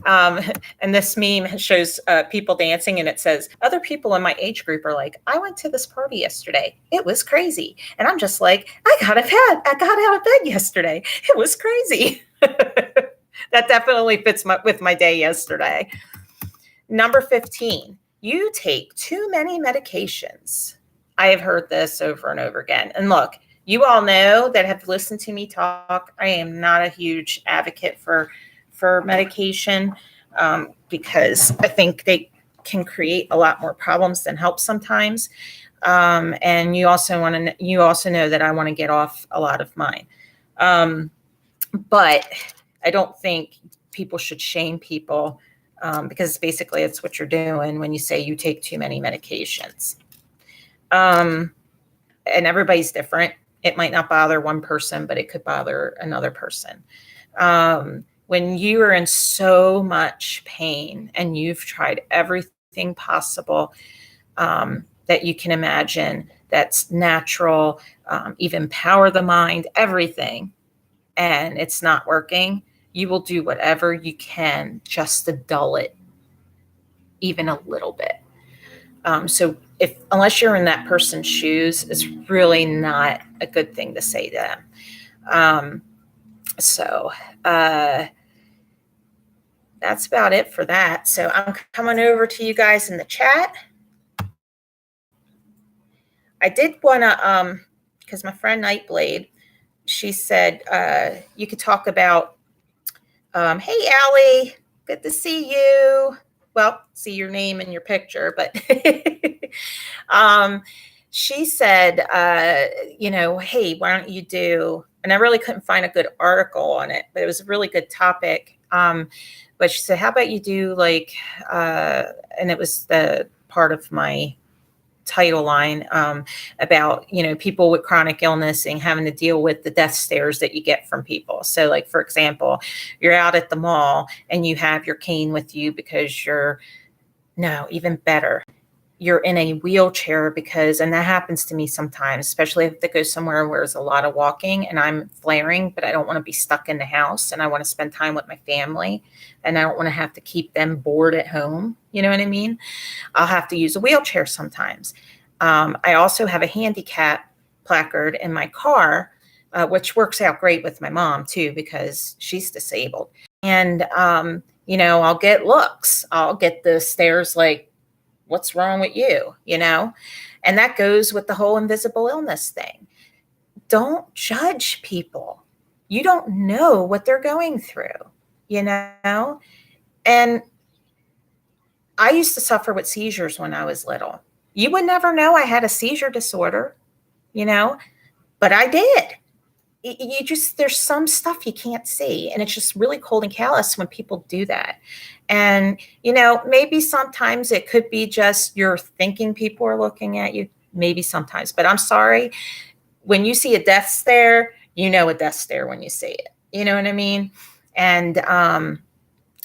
And this meme shows people dancing, and it says, other people in my age group are like, I went to this party yesterday. It was crazy. And I'm just like, I got out of bed yesterday. It was crazy. That definitely fits with my day yesterday. Number 15, you take too many medications. I have heard this over and over again. And look, you all know that have listened to me talk. I am not a huge advocate for medication because I think they can create a lot more problems than help sometimes. And you also know that I want to get off a lot of mine. But I don't think people should shame people because basically it's what you're doing when you say you take too many medications. And everybody's different. It might not bother one person, but it could bother another person. When you are in so much pain and you've tried everything possible that you can imagine, that's natural, even power the mind, everything, and it's not working, you will do whatever you can just to dull it even a little bit. So unless you're in that person's shoes, it's really not a good thing to say to them. So that's about it for that. So I'm coming over to you guys in the chat. I did want to, because my friend Nightblade, she said, you could talk about, hey, Allie, good to see you. Well, see your name in your picture, but she said, hey, why don't you do, and I really couldn't find a good article on it, but it was a really good topic. But she said, how about you do and it was the part of my title line about, people with chronic illness and having to deal with the death stares that you get from people. So like, for example, you're out at the mall and you have your cane with you because even better, you're in a wheelchair and that happens to me sometimes, especially if it goes somewhere where there's a lot of walking and I'm flaring, but I don't want to be stuck in the house and I want to spend time with my family and I don't want to have to keep them bored at home. You know what I mean? I'll have to use a wheelchair sometimes. I also have a handicap placard in my car, which works out great with my mom too, because she's disabled. And, I'll get looks. I'll get the stares like, what's wrong with you? And that goes with the whole invisible illness thing. Don't judge people. You don't know what they're going through, And I used to suffer with seizures when I was little. You would never know I had a seizure disorder, but I did. There's some stuff you can't see, and it's just really cold and callous when people do that. And, maybe sometimes it could be just you're thinking people are looking at you, maybe sometimes, but I'm sorry. When you see a death stare, you know a death stare when you see it. You know what I mean? And I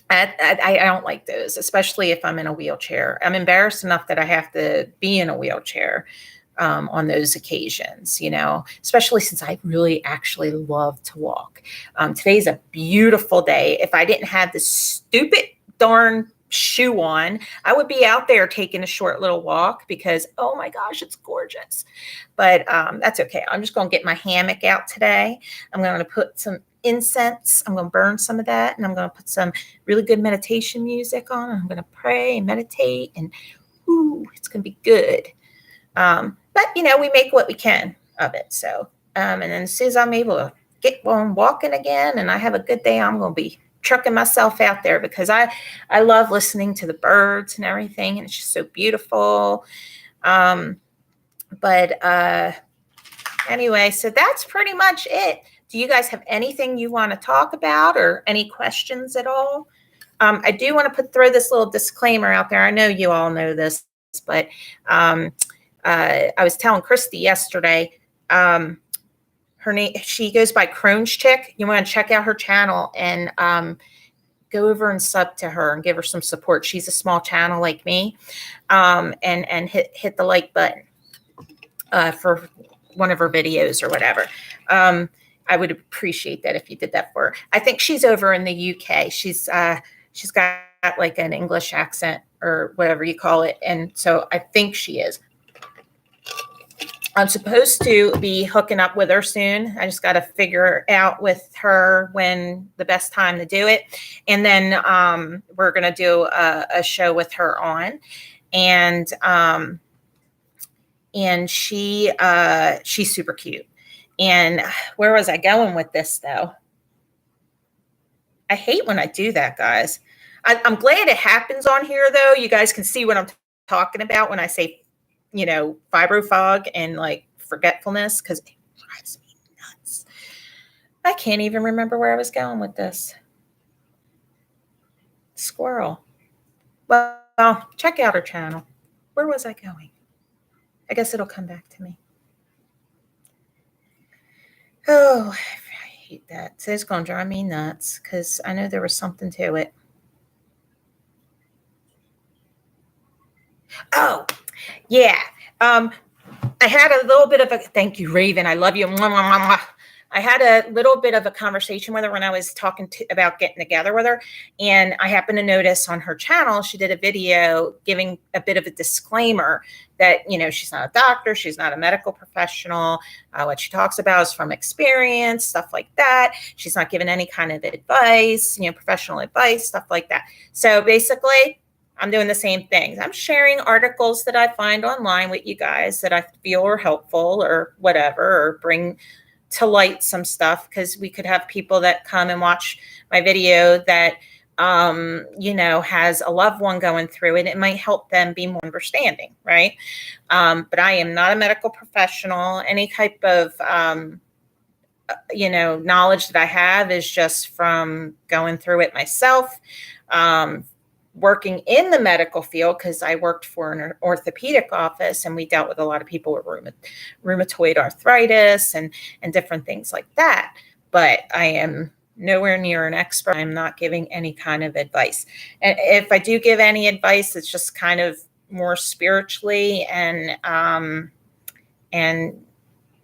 don't like those, especially if I'm in a wheelchair. I'm embarrassed enough that I have to be in a wheelchair on those occasions, especially since I really actually love to walk. Today's a beautiful day. If I didn't have this stupid darn shoe on, I would be out there taking a short little walk because, oh my gosh, it's gorgeous. But that's okay. I'm just going to get my hammock out today. I'm going to put some incense. I'm going to burn some of that, and I'm going to put some really good meditation music on. I'm going to pray and meditate, and it's going to be good. But, we make what we can of it. So, and then as soon as I'm able to get on walking again and I have a good day, I'm going to be trucking myself out there because I love listening to the birds and everything. And it's just so beautiful. Anyway, so that's pretty much it. Do you guys have anything you want to talk about or any questions at all? I do want to throw this little disclaimer out there. I know you all know this, but I was telling Christy yesterday, her name, she goes by Crohn's Chick. You want to check out her channel and go over and sub to her and give her some support. She's a small channel like me, and hit the like button for one of her videos or whatever. I would appreciate that if you did that for her. I think she's over in the UK. She's got like an English accent or whatever you call it, and so I think she is. I'm supposed to be hooking up with her soon. I just got to figure out with her when the best time to do it. And then we're going to do a show with her on. And she's super cute. And where was I going with this, though? I hate when I do that, guys. I'm glad it happens on here, though. You guys can see what I'm talking about when I say fibro fog and like forgetfulness, because it drives me nuts. I can't even remember where I was going with this. Squirrel. Well, check out her channel. Where was I going? I guess it'll come back to me. Oh, I hate that. So it's going to drive me nuts because I know there was something to it. Oh, yeah. I had a little bit of a, thank you, Raven. I love you. I had a little bit of a conversation with her when I was talking about getting together with her. And I happened to notice on her channel, she did a video giving a bit of a disclaimer that, she's not a doctor. She's not a medical professional. What she talks about is from experience, stuff like that. She's not giving any kind of advice, professional advice, stuff like that. So basically, I'm doing the same things. I'm sharing articles that I find online with you guys that I feel are helpful or whatever, or bring to light some stuff, because we could have people that come and watch my video that, has a loved one going through it. It might help them be more understanding, right? But I am not a medical professional. Any type of, knowledge that I have is just from going through it myself, working in the medical field, because I worked for an orthopedic office and we dealt with a lot of people with rheumatoid arthritis and different things like that. But I am nowhere near an expert. I'm not giving any kind of advice. And if I do give any advice, it's just kind of more spiritually, and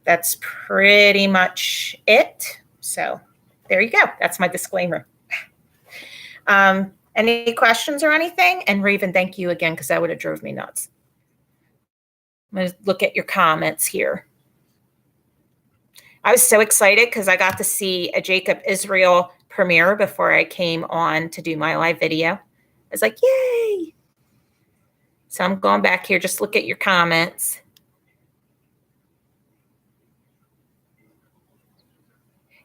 that's pretty much it. So there you go. That's my disclaimer. Any questions or anything? And Raven, thank you again, because that would have drove me nuts. I'm going to look at your comments here. I was so excited because I got to see a Jacob Israel premiere before I came on to do my live video. I was like, yay. So I'm going back here, just look at your comments.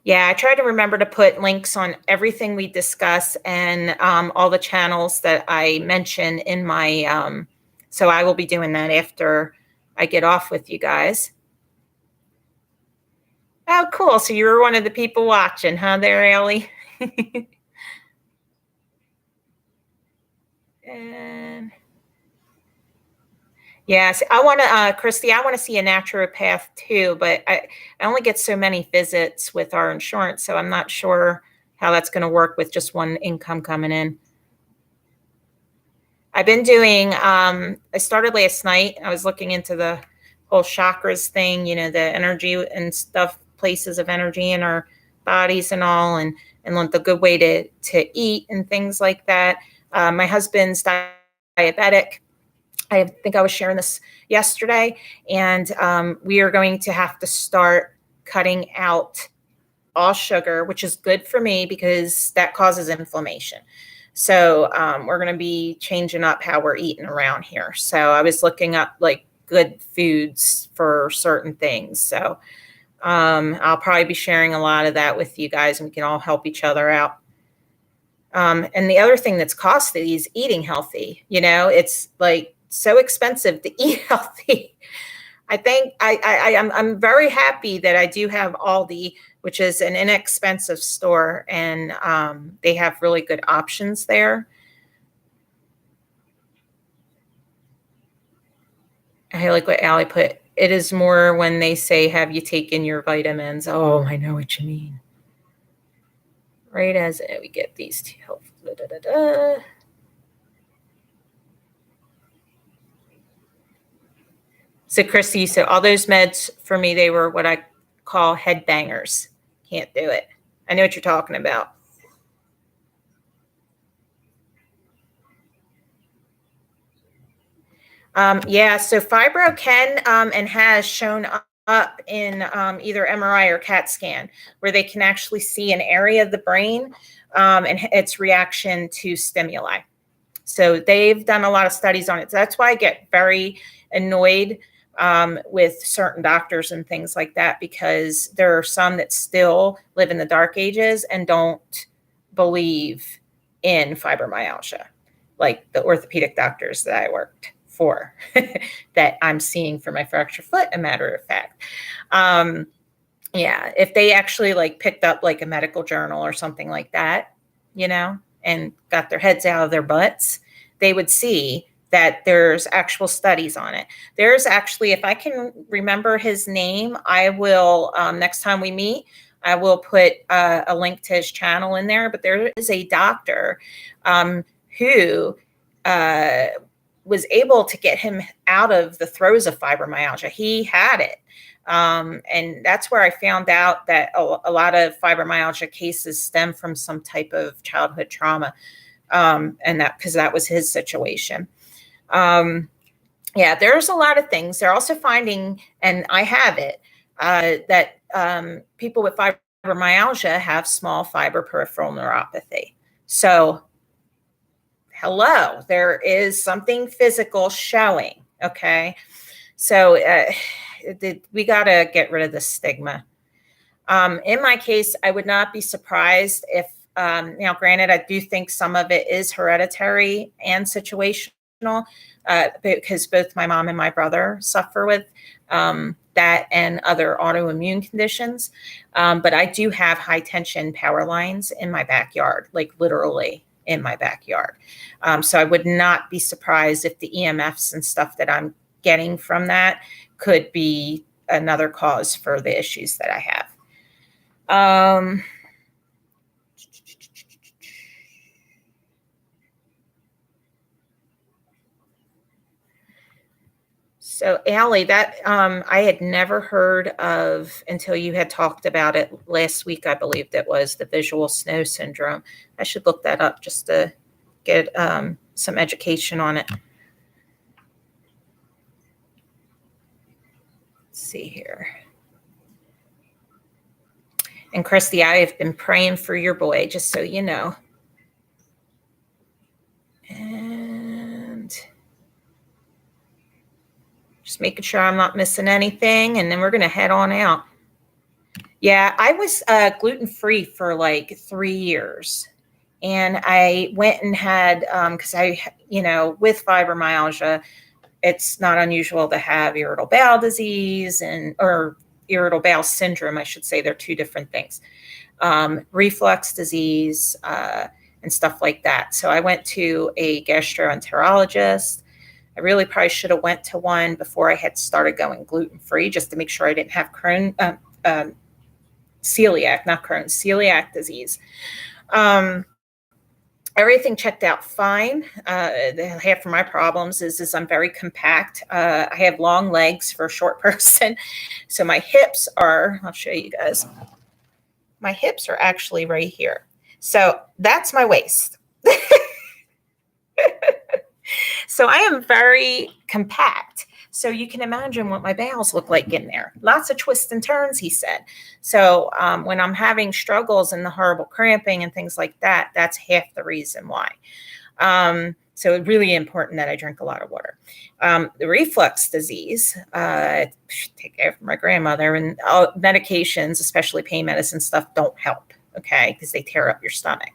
Yeah, I try to remember to put links on everything we discuss and all the channels that I mention in my, so I will be doing that after I get off with you guys. Oh, cool. So you were one of the people watching, huh, there, Ellie? And yes, I want to, Christy, I want to see a naturopath too, but I only get so many visits with our insurance, so I'm not sure how that's going to work with just one income coming in. I've been doing, I started last night. I was looking into the whole chakras thing, you know, the energy and stuff, places of energy in our bodies and all, and the good way to eat and things like that. My husband's diabetic. I think I was sharing this yesterday, and we are going to have to start cutting out all sugar, which is good for me because that causes inflammation. So we're going to be changing up how we're eating around here. So I was looking up like good foods for certain things. So I'll probably be sharing a lot of that with you guys, and we can all help each other out. And the other thing that's costly is eating healthy. You know, it's like so expensive to eat healthy. I think I'm very happy that I do have Aldi, which is an inexpensive store, and they have really good options there. I like what Allie put. It is more when they say, have you taken your vitamins? Oh, I know what you mean. Right as we get these two. So Christy, so all those meds for me, they were what I call head bangers. Can't do it. I know what you're talking about. Yeah, so fibro can and has shown up in either MRI or CAT scan, where they can actually see an area of the brain and its reaction to stimuli. So they've done a lot of studies on it. So that's why I get very annoyed with certain doctors and things like that, because there are some that still live in the dark ages and don't believe in fibromyalgia, like the orthopedic doctors that I worked for that I'm seeing for my fractured foot, a matter of fact. Yeah, if they actually like picked up like a medical journal or something like that, you know, and got their heads out of their butts, they would see that there's actual studies on it. There's actually, if I can remember his name, I will, next time we meet, I will put a link to his channel in there. But there is a doctor who was able to get him out of the throes of fibromyalgia. He had it. And that's where I found out that a lot of fibromyalgia cases stem from some type of childhood trauma. And that, because that was his situation. Yeah, there's a lot of things. They're also finding, and I have it, that people with fibromyalgia have small fiber peripheral neuropathy. So, hello, there is something physical showing. Okay. So we got to get rid of the stigma. In my case, I would not be surprised if, now granted, I do think some of it is hereditary and situational, because both my mom and my brother suffer with that and other autoimmune conditions. But I do have high tension power lines in my backyard, like literally in my backyard. So I would not be surprised if the EMFs and stuff that I'm getting from that could be another cause for the issues that I have. So, Allie, that I had never heard of until you had talked about it last week, I believe that was the visual snow syndrome. I should look that up just to get some education on it. Let's see here. And Christy, I have been praying for your boy, just so you know. And just making sure I'm not missing anything. And then we're going to head on out. Yeah, I was gluten-free for like 3 years. And I went and had, because with fibromyalgia, it's not unusual to have irritable bowel disease or irritable bowel syndrome, I should say. They're two different things. Reflux disease and stuff like that. So I went to a gastroenterologist. I really probably should have went to one before I had started going gluten-free, just to make sure I didn't have celiac disease. Everything checked out fine. Half of my problems is I'm very compact. I have long legs for a short person. So my hips I'll show you guys. My hips are actually right here. So that's my waist. So I am very compact. So you can imagine what my bowels look like in there. Lots of twists and turns, he said. So when I'm having struggles and the horrible cramping and things like that, that's half the reason why. So it's really important that I drink a lot of water. The reflux disease, take care of my grandmother, and medications, especially pain medicine stuff, don't help, okay, because they tear up your stomach.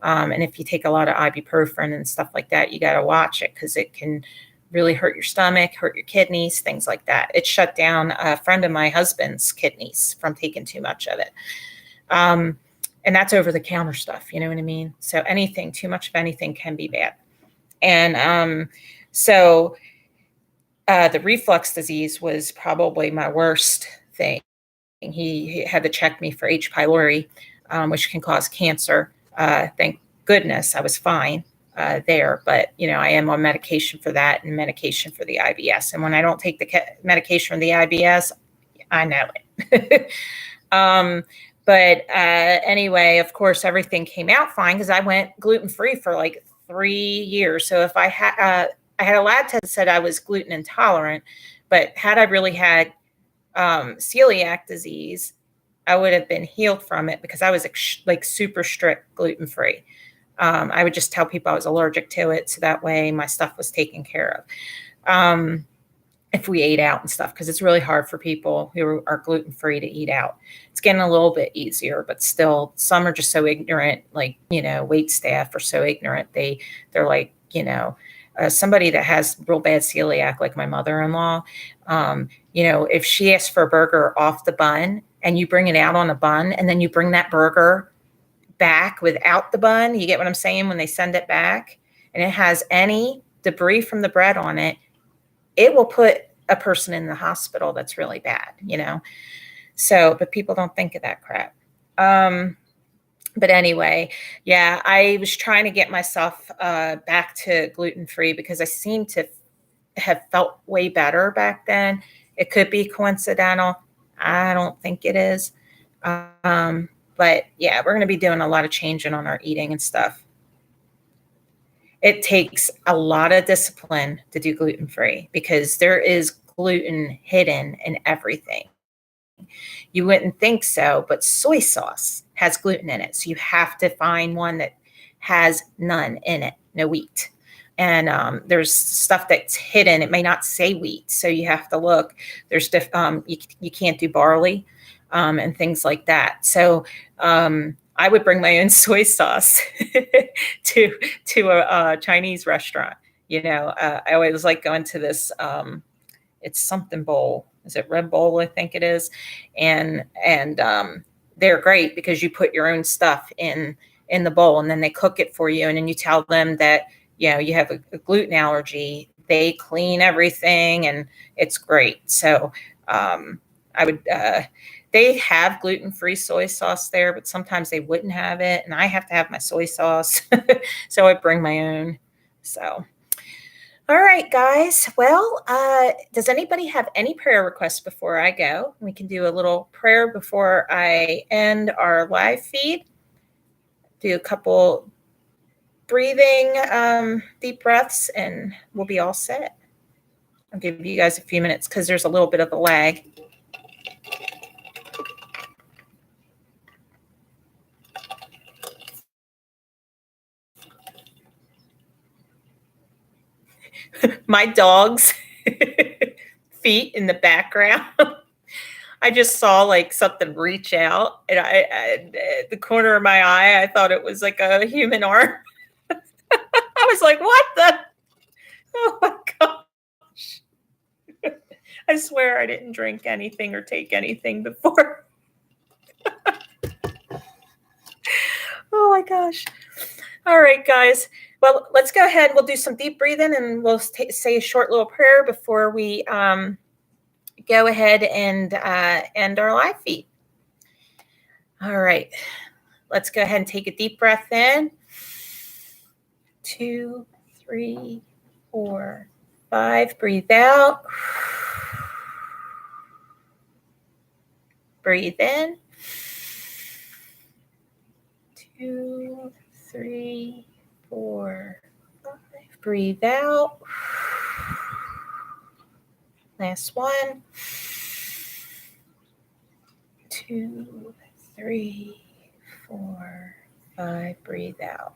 And if you take a lot of ibuprofen and stuff like that, you got to watch it because it can really hurt your stomach, hurt your kidneys, things like that. It shut down a friend of my husband's kidneys from taking too much of it. And that's over-the-counter stuff, you know what I mean? So too much of anything can be bad. And so the reflux disease was probably my worst thing. He had to check me for H. pylori, which can cause cancer. Thank goodness I was fine there, but I am on medication for that and medication for the IBS. And when I don't take the medication for the IBS, I know it. But anyway, of course, everything came out fine because I went gluten-free for like 3 years. So if I had a lab test that said I was gluten intolerant, but had I really had celiac disease, I would have been healed from it because I was like super strict gluten-free. I would just tell people I was allergic to it, so that way my stuff was taken care of. If we ate out and stuff, because it's really hard for people who are gluten-free to eat out. It's getting a little bit easier, but still, some are just so ignorant, like, wait staff are so ignorant. They're like, somebody that has real bad celiac, like my mother-in-law, if she asks for a burger off the bun and you bring it out on a bun and then you bring that burger back without the bun, you get what I'm saying, when they send it back and it has any debris from the bread on it, it will put a person in the hospital. That's really bad, So, but people don't think of that crap. But anyway, yeah, I was trying to get myself back to gluten-free because I seem to have felt way better back then. It could be coincidental. I don't think it is. But yeah, we're going to be doing a lot of changing on our eating and stuff. It takes a lot of discipline to do gluten-free because there is gluten hidden in everything. You wouldn't think so, but soy sauce has gluten in it. So you have to find one that has none in it, no wheat. And there's stuff that's hidden. It may not say wheat, so you have to look. There's you can't do barley and things like that. So I would bring my own soy sauce to a Chinese restaurant. I always like going to this. It's something bowl. Is it Red Bowl? I think it is. And they're great because you put your own stuff in the bowl and then they cook it for you. And then you tell them that, you have a gluten allergy. They clean everything and it's great. So I would, they have gluten-free soy sauce there, but sometimes they wouldn't have it. And I have to have my soy sauce. So I bring my own. So, All right, guys. Well, does anybody have any prayer requests before I go? We can do a little prayer before I end our live feed. Do a couple breathing, deep breaths, and we'll be all set. I'll give you guys a few minutes because there's a little bit of a lag. My dog's feet in the background. I just saw like something reach out, and I at the corner of my eye, I thought it was like a human arm. I was like, "What the? Oh my gosh!" I swear I didn't drink anything or take anything before. Oh my gosh! All right, guys. Well, let's go ahead. We'll do some deep breathing, and we'll say a short little prayer before we go ahead and end our live feed. All right. Let's go ahead and take a deep breath in. 2, 3, 4, 5. Breathe out. Breathe in. 2, 3, 4, 5. Breathe out. Last one. 2, 3, 4, 5. Breathe out.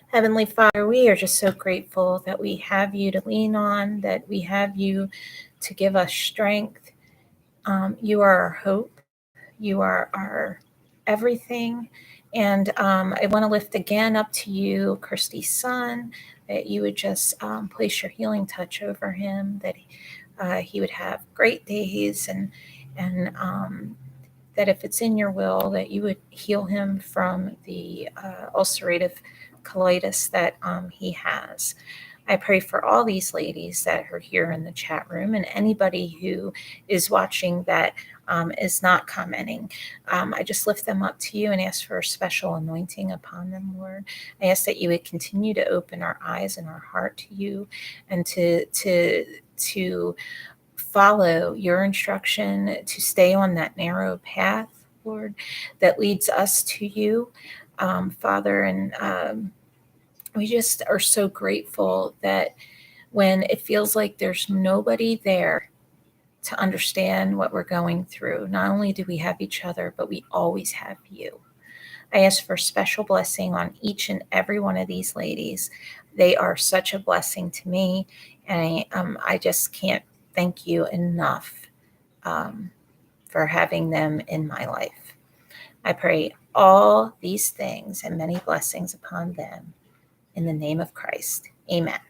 Heavenly Father, we are just so grateful that we have you to lean on, that we have you to give us strength. You are our hope. You are our everything. And I want to lift again up to you, Christy's son, that you would just place your healing touch over him, that he would have great days, and that if it's in your will, that you would heal him from the ulcerative colitis that he has. I pray for all these ladies that are here in the chat room, and anybody who is watching that is not commenting. I just lift them up to you and ask for a special anointing upon them, Lord. I ask that you would continue to open our eyes and our heart to you, and to follow your instruction, to stay on that narrow path, Lord, that leads us to you, Father. And we just are so grateful that when it feels like there's nobody there to understand what we're going through, not only do we have each other, but we always have you. I ask for special blessing on each and every one of these ladies. They are such a blessing to me, and I just can't thank you enough for having them in my life. I pray all these things and many blessings upon them in the name of Christ. Amen.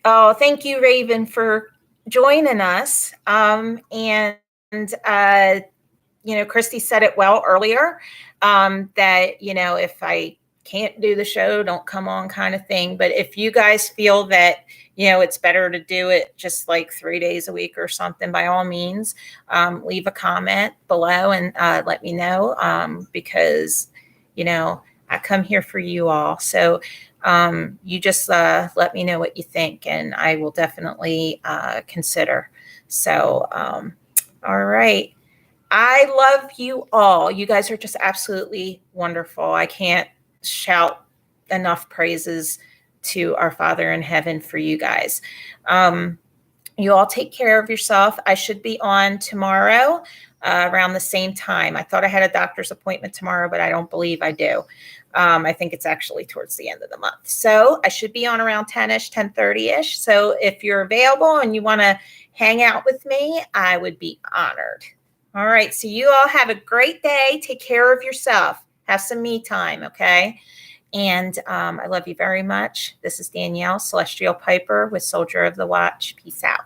Oh, thank you, Raven, for joining us. Christy said it well earlier, that, if I can't do the show, don't come on, kind of thing. But if you guys feel that, it's better to do it just like 3 days a week or something, by all means, leave a comment below and let me know, because, I come here for you all. So you just let me know what you think, and I will definitely consider. So, all right. I love you all. You guys are just absolutely wonderful. I can't shout enough praises to our Father in heaven for you guys. You all take care of yourself. I should be on tomorrow around the same time. I thought I had a doctor's appointment tomorrow, but I don't believe I do. I think it's actually towards the end of the month. So I should be on around 10-ish, 10:30-ish. So if you're available and you want to hang out with me, I would be honored. All right. So you all have a great day. Take care of yourself. Have some me time. Okay. And I love you very much. This is Danielle, Celestial Piper with Soldier of the Watch. Peace out.